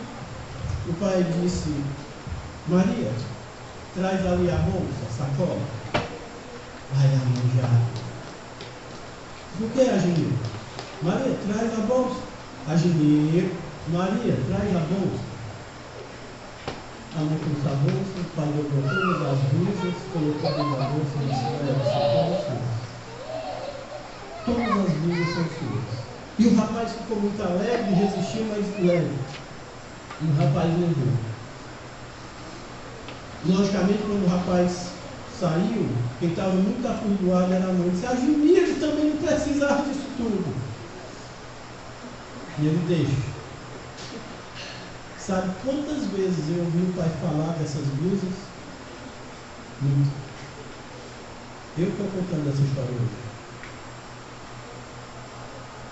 o pai disse: Maria, traz ali a bolsa, a sacola. Vai arranjar. O que é, Agimir? Maria, traz a bolsa. Agimir, Maria, traz a bolsa. A mãe trouxe a bolsa, o pai jogou todas as blusas, colocou dentro da bolsa e disse: todas as blusas são suas. E o rapaz ficou muito alegre, resistiu, mas leve. E o rapaz levou. Logicamente, quando o rapaz saiu, quem estava muito atordoado era a mãe. Disse: Agimir também não precisava disso tudo. E ele deixa. Sabe quantas vezes eu ouvi o pai falar dessas blusas? Muito. Eu estou contando essa história hoje.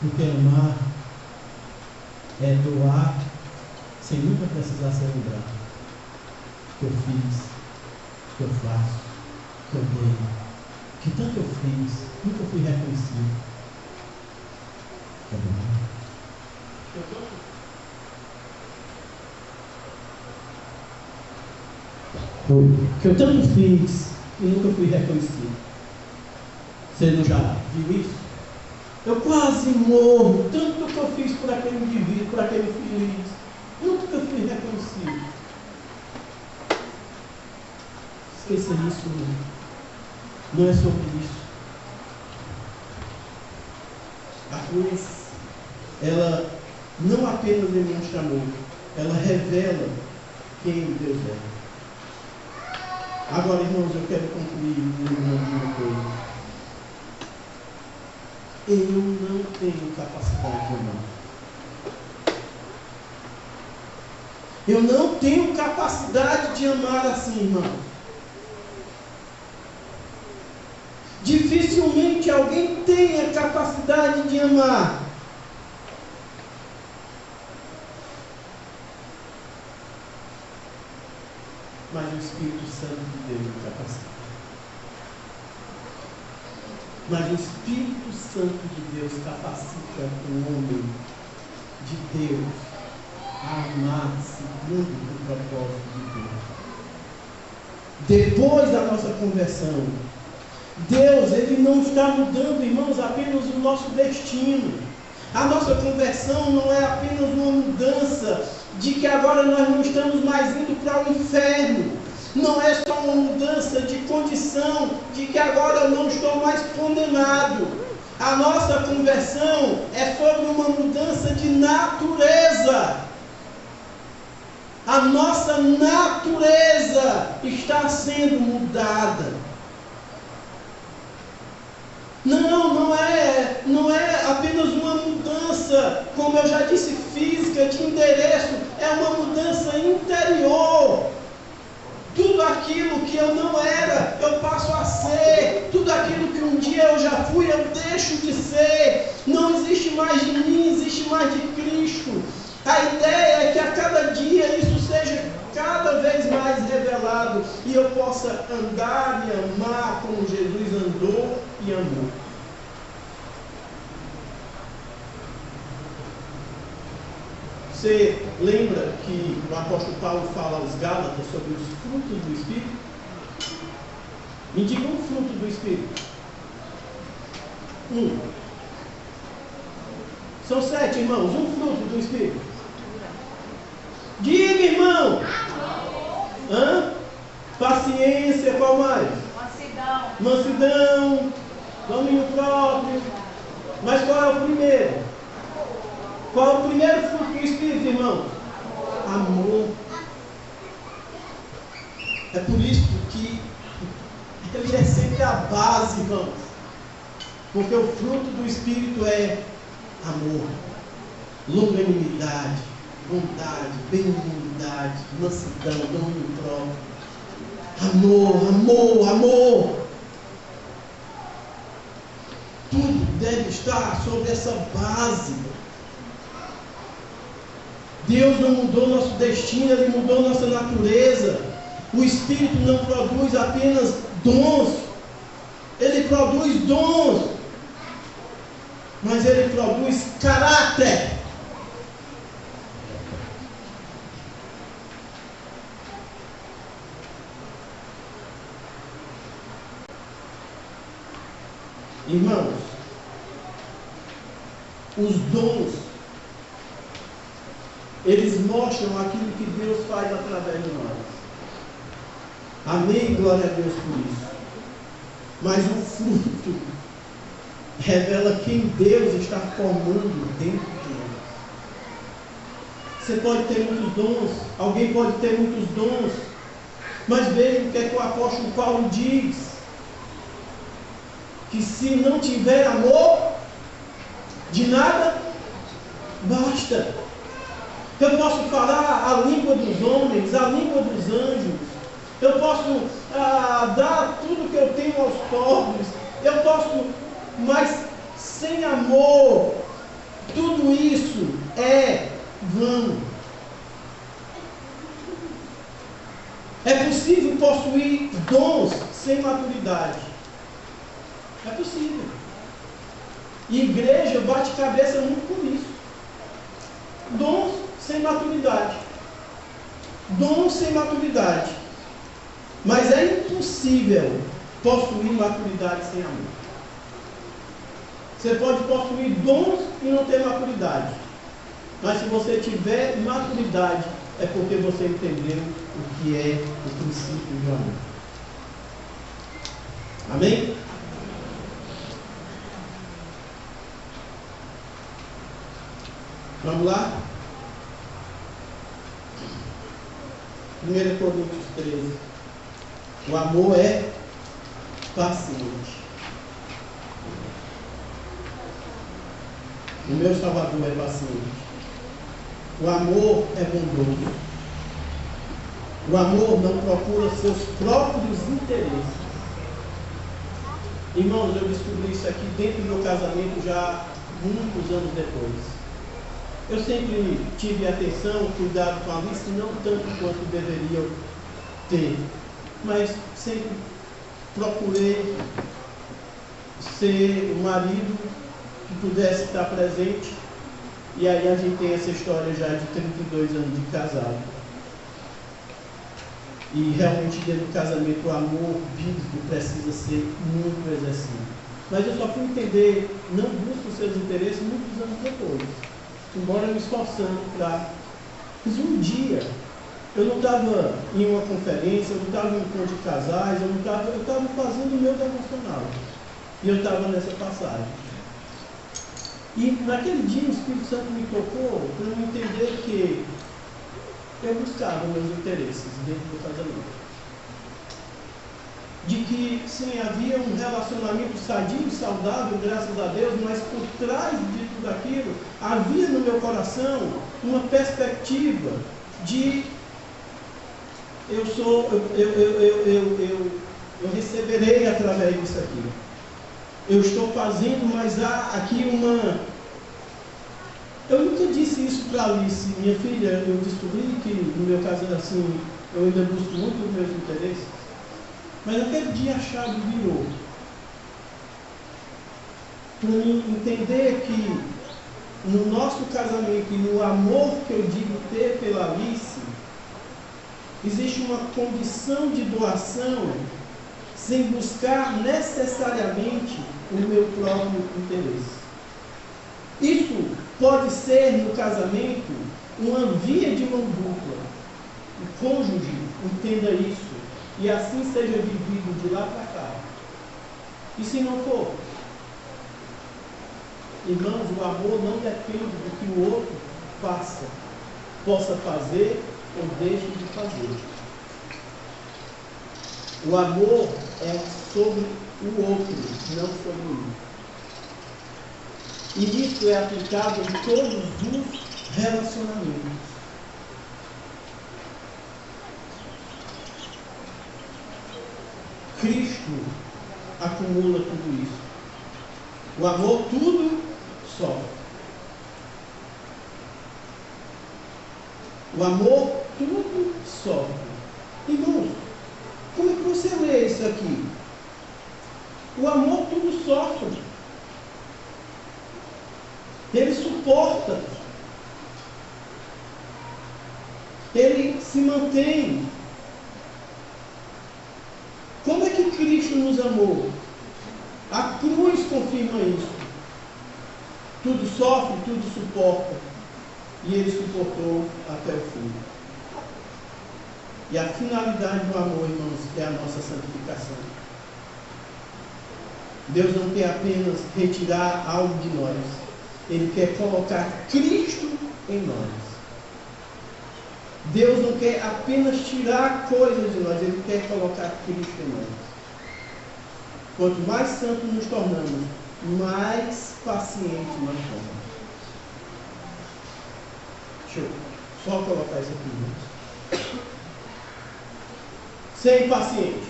Porque amar é doar sem nunca precisar ser lembrado. Que eu fiz, que eu faço, que eu dei, que tanto eu fiz, nunca fui reconhecido. Que eu tanto fiz e nunca fui reconhecido. Você não já viu isso? Eu quase morro, tanto que eu fiz por aquele indivíduo, por aquele infeliz. Nunca fui reconhecido. Esqueça isso, não é sobre isso. A cruz, ela não apenas demonstra amor, ela revela quem Deus é. Agora, irmãos, eu quero concluir lembrando uma coisa. Eu não tenho capacidade de amar. Eu não tenho capacidade de amar assim, irmão. Dificilmente alguém tem a capacidade de amar. Mas o Espírito Santo de Deus me capacita. Mas o Espírito Santo de Deus capacita o homem de Deus a amar segundo o propósito de Deus. Depois da nossa conversão, Deus, Ele não está mudando, irmãos, apenas o nosso destino. A nossa conversão não é apenas uma mudança de que agora nós não estamos mais indo para o inferno. Não é só uma mudança de condição, de que agora eu não estou mais condenado. A nossa conversão é sobre uma mudança de natureza. A nossa natureza está sendo mudada. Não é apenas uma mudança, como eu já disse, física, de endereço, é uma mudança interior. Tudo aquilo que eu não era, eu passo a ser. Tudo aquilo que um dia eu já fui, eu deixo de ser. Não existe mais de mim, existe mais de Cristo. A ideia é que a cada dia isso seja cada vez mais revelado e eu possa andar e amar como Jesus andou e amou. Você lembra que o apóstolo Paulo fala aos Gálatas sobre os frutos do Espírito? Me diga um fruto do Espírito. São 7, irmãos. Um fruto do Espírito. Diga, irmão. Paciência, qual mais? Mansidão. Domínio próprio. Mas qual é o primeiro? Qual é o primeiro fruto do Espírito, irmão? amor. É por isso que ele é sempre a base, irmãos. Porque o fruto do Espírito é amor, longanimidade, bondade, benignidade, mansidão, domínio próprio. Amor, amor, amor. Tudo deve estar sobre essa base. Deus não mudou nosso destino, Ele mudou nossa natureza. O Espírito não produz apenas dons, Ele produz dons, mas Ele produz caráter. Irmãos, os dons, eles mostram aquilo que Deus faz através de nós. Amém? Glória a Deus por isso. Mas o fruto revela quem Deus está formando dentro de nós. Você pode ter muitos dons, alguém pode ter muitos dons, mas veja o que é que o apóstolo Paulo diz. Que se não tiver amor, de nada basta. Eu posso falar a língua dos homens, a língua dos anjos. Eu posso dar tudo que eu tenho aos pobres. Eu posso, mas sem amor, tudo isso é vão. É possível possuir dons sem maturidade. É possível. E igreja bate cabeça muito com isso. Dons sem maturidade. Dons sem maturidade. Mas é impossível possuir maturidade sem amor. Você pode possuir dons e não ter maturidade. Mas se você tiver maturidade, é porque você entendeu o que é o princípio do amor. Amém? Vamos lá? 1 Coríntios 13. O amor é paciente. O meu Salvador é paciente. O amor é bondoso. O amor não procura seus próprios interesses. Irmãos, eu descobri isso aqui dentro do meu casamento já muitos anos depois. Eu sempre tive atenção, cuidado com a Alice, não tanto quanto deveria ter, mas sempre procurei ser um marido que pudesse estar presente. E aí a gente tem essa história já de 32 anos de casado. E realmente dentro do casamento o amor bíblico precisa ser muito exercido. Mas eu só fui entender, não busco os seus interesses muitos anos depois. Embora me esforçando para... Mas um dia, eu não estava em uma conferência, eu não estava em um encontro de casais, eu estava fazendo o meu devocional. E eu estava nessa passagem. E naquele dia o Espírito Santo me tocou para eu entender que eu buscava meus interesses dentro do casamento. De que, sim, havia um relacionamento sadio e saudável, graças a Deus, mas por trás de tudo aquilo, havia no meu coração uma perspectiva de eu receberei através disso aqui. Eu estou fazendo, mas há aqui uma... Eu nunca disse isso para Alice, minha filha. Eu descobri que no meu caso assim, eu ainda busco muito os meus interesses. Mas naquele dia a chave virou. Para mim entender que no nosso casamento e no amor que eu digo ter pela Alice, existe uma condição de doação sem buscar necessariamente o meu próprio interesse. Isso pode ser no casamento uma via de mão dupla. O cônjuge entenda isso. E assim seja vivido de lá para cá. E se não for? Irmãos, o amor não depende do que o outro faça. possa fazer ou deixe de fazer. O amor é sobre o outro, não sobre mim. E isso é aplicado em todos os relacionamentos. Cristo acumula tudo isso. O amor tudo sofre. O amor tudo sofre. Irmãos, como é que você lê isso aqui? O amor tudo sofre. Ele suporta. Ele se mantém. Como é que Cristo nos amou? A cruz confirma isso. Tudo sofre, tudo suporta. E ele suportou até o fim. E a finalidade do amor, irmãos, é a nossa santificação. Deus não quer apenas retirar algo de nós. Ele quer colocar Cristo em nós. Deus não quer apenas tirar coisas de nós, Ele quer colocar Cristo em nós. Quanto mais santos nos tornamos, mais pacientes nós somos. Deixa eu só colocar isso aqui, irmãos. Ser paciente.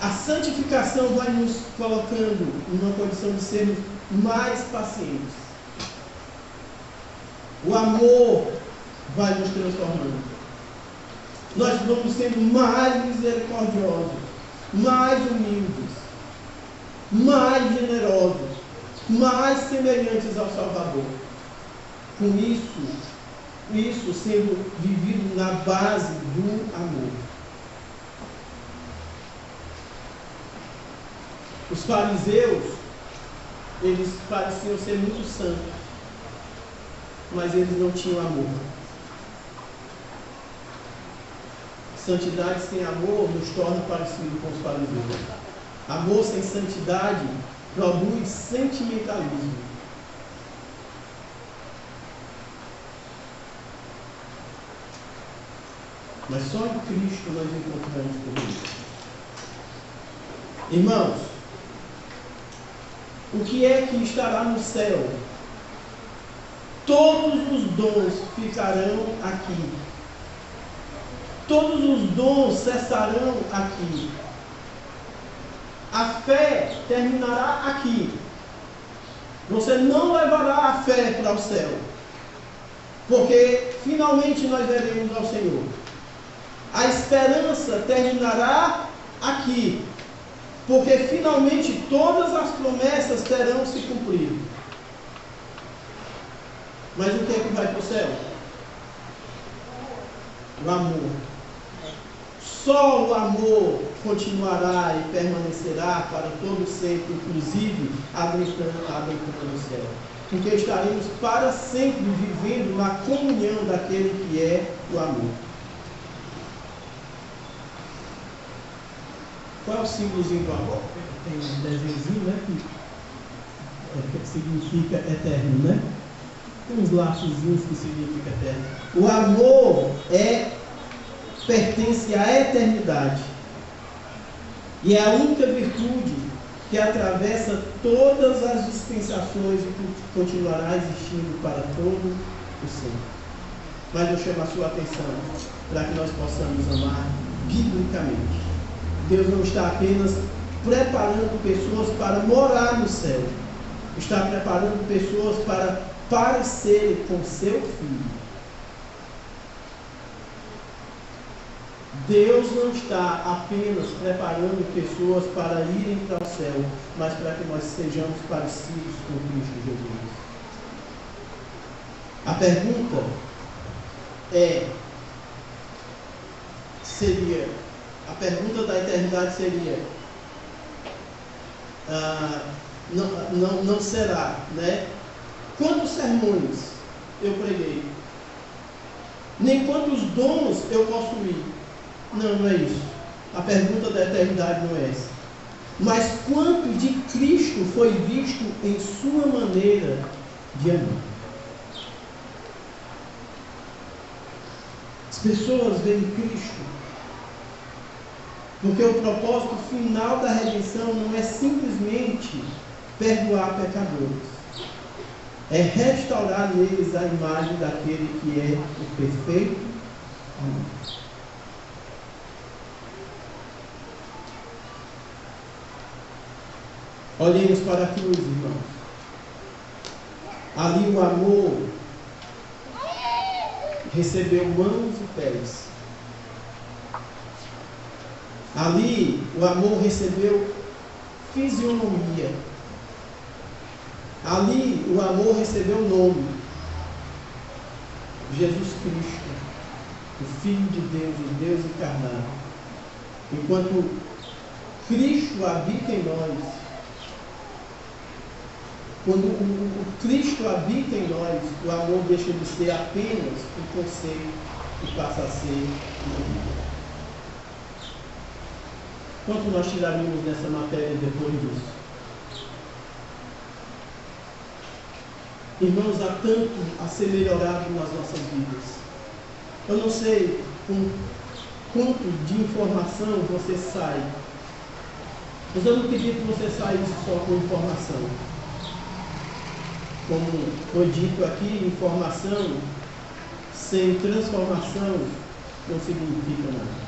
A santificação vai nos colocando numa condição de sermos mais pacientes. O amor vai nos transformando. Nós vamos sendo mais misericordiosos, mais humildes, mais generosos, mais semelhantes ao Salvador. Com isso sendo vivido na base do amor. Os fariseus, eles pareciam ser muito santos, mas eles não tinham amor. Santidade sem amor nos torna parecidos com os fariseus. Amor sem santidade produz sentimentalismo. Mas só em Cristo nós encontramos tudo isso. Irmãos, o que é que estará no céu? Todos os dons ficarão aqui. Todos os dons cessarão aqui. A fé terminará aqui. Você não levará a fé para o céu, porque finalmente nós veremos ao Senhor. A esperança terminará aqui, porque finalmente todas as promessas terão se cumprido. Mas o que é que vai para o céu? O amor. Só o amor continuará e permanecerá para todo sempre, inclusive adentrando o céu. Porque estaremos para sempre vivendo na comunhão daquele que é o amor. Qual é o símbolozinho do amor? Tem um desenhozinho, né? Que significa eterno, né? Tem uns laçozinhos que significa eterno. O amor pertence à eternidade. E é a única virtude que atravessa todas as dispensações e que continuará existindo para todo o sempre. Mas eu chamo a sua atenção para que nós possamos amar biblicamente. Deus não está apenas preparando pessoas para morar no céu. Está preparando pessoas para parecerem com seu Filho. Deus não está apenas preparando pessoas para irem para o céu, mas para que nós sejamos parecidos com Cristo Jesus. A pergunta a pergunta da eternidade seria, não será, né? Quantos sermões eu preguei? Nem quantos dons eu possuí? Não é isso. A pergunta da eternidade não é essa. mas quanto de Cristo foi visto em sua maneira de amar. As pessoas veem Cristo porque o propósito final da redenção não é simplesmente perdoar pecadores, é restaurar neles a imagem daquele que é o perfeito amor. Olhemos para a cruz, irmãos. Ali o amor recebeu mãos e pés. Ali o amor recebeu fisionomia. Ali o amor recebeu nome. Jesus Cristo, o Filho de Deus, o Deus encarnado. Enquanto Cristo habita em nós, quando o Cristo habita em nós, o amor deixa de ser apenas um conceito e passa a ser uma vida. Quanto nós tiraríamos dessa matéria depois disso? Irmãos, há tanto a ser melhorado nas nossas vidas. Eu não sei com quanto de informação você sai. Mas eu não pedi que você saísse só com informação. Como foi dito aqui, informação sem transformação não significa nada.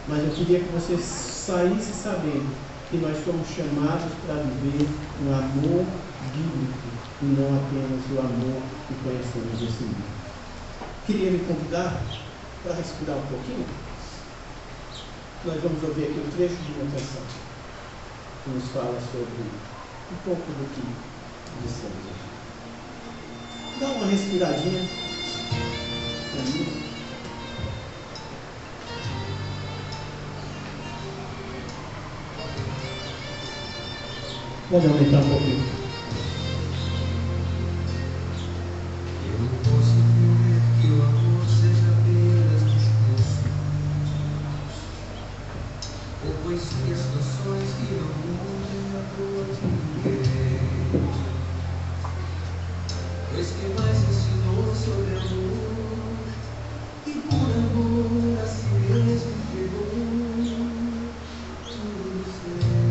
Mas eu queria que você saísse sabendo que nós somos chamados para viver um amor bíblico e não apenas o amor que conhecemos desse mundo. Queria lhe convidar para respirar um pouquinho. Nós vamos ouvir aqui um trecho de uma canção que nos fala sobre um pouco do que dissemos aqui. Dá uma respiradinha para mim. Pode aumentar um pouquinho. Eu não posso entender que o amor seja apenas discurso, ou poesia, as canções que não mudem a dor de ninguém. Pois quem mais ensinou sobre amor e por amor a si mesmo entregou tudo fez.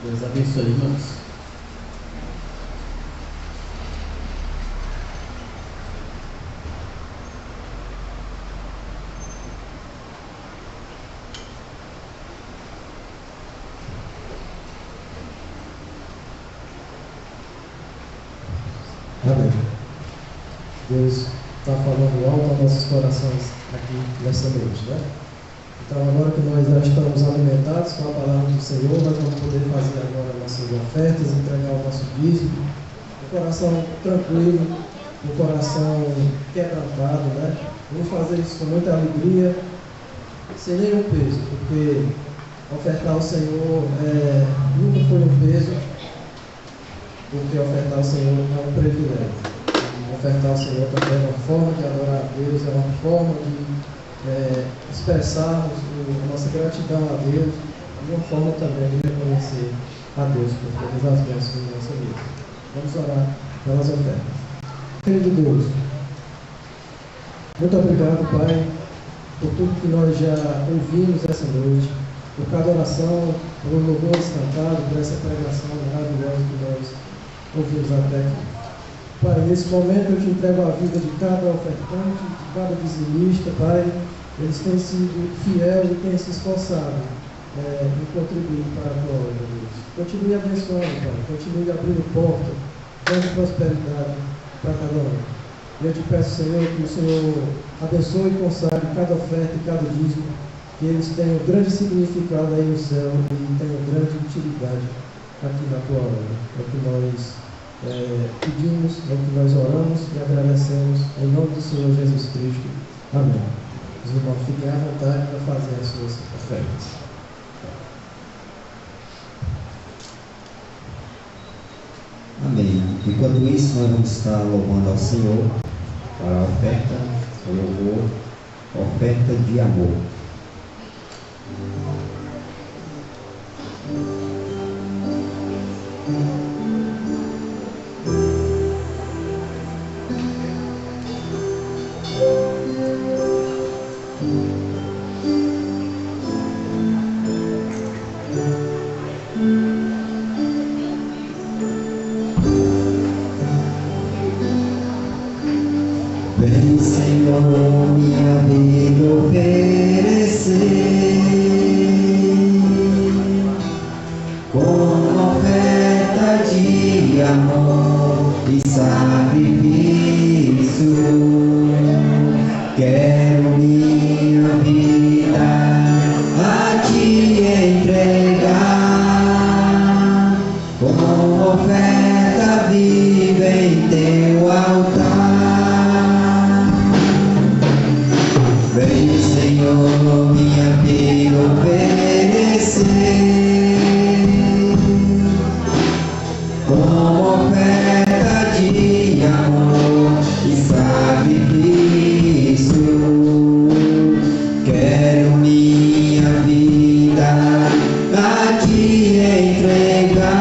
Deus abençoe, irmãos. Amém. Deus está falando alto aos nossos corações aqui nessa noite, né? Então, agora que nós já estamos alimentados com a palavra do Senhor, nós vamos poder fazer agora nossas ofertas, entregar o nosso dízimo, o coração tranquilo, o coração quebrantado, né? Vamos fazer isso com muita alegria, sem nenhum peso, porque ofertar ao Senhor nunca foi um peso, porque ofertar ao Senhor é um privilégio. Ofertar ao Senhor também é uma forma de adorar a Deus, é uma forma de expressarmos a nossa gratidão a Deus e uma forma também de reconhecer a Deus por todas as bênçãos da nossa vida. Vamos orar pelas ofertas. Querido Deus, muito obrigado, Pai, por tudo que nós já ouvimos essa noite, por cada oração, por louvores cantados, por essa pregação maravilhosa que nós ouvimos até aqui. Pai, nesse momento eu te entrego a vida de cada ofertante, de cada dizimista, Pai. Eles têm sido fiéis e têm se esforçado em contribuir para a tua obra, Deus. Continue abençoando, Pai. Continue abrindo porta, dando prosperidade para cada um. Eu te peço, Senhor, que o Senhor abençoe e consagre cada oferta e cada dízimo, que eles tenham grande significado aí no céu e tenham grande utilidade aqui na tua obra. É o que nós pedimos, é o que nós oramos e agradecemos em nome do Senhor Jesus Cristo. Amém. Os irmãos fiquem à vontade para fazer as suas ofertas. Amém. Enquanto isso, nós vamos estar louvando ao Senhor para a oferta, o louvor, oferta de amor. Vem, Senhor, minha vida oferecer, como oferta de amor e sacrifício. Quero minha vida a te entregar, como oferta viva em teu altar. Vem, Senhor, minha vida oferecer, como oferta de amor e sacrifício. Quero minha vida a te entregar,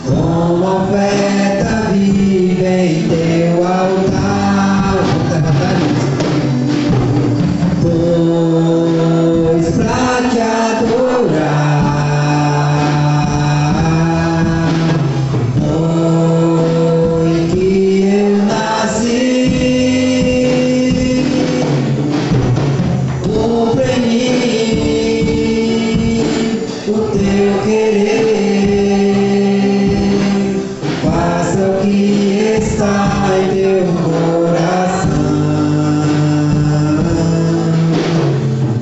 como oferta viva em teu altar. Pois pra te adorar foi que eu nasci. Cumpre em mim o teu querer, faça o que está em teu coração.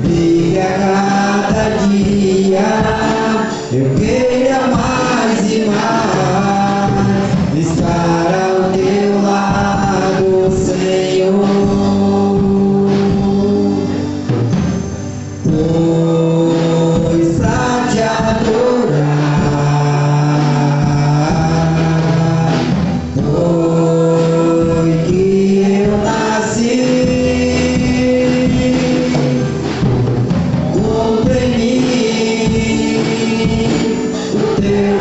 E a cada dia eu queira mais e mais estar ao teu lado, Senhor. Pois pra te adorar foi que eu nasci. Cumpre em mim o teu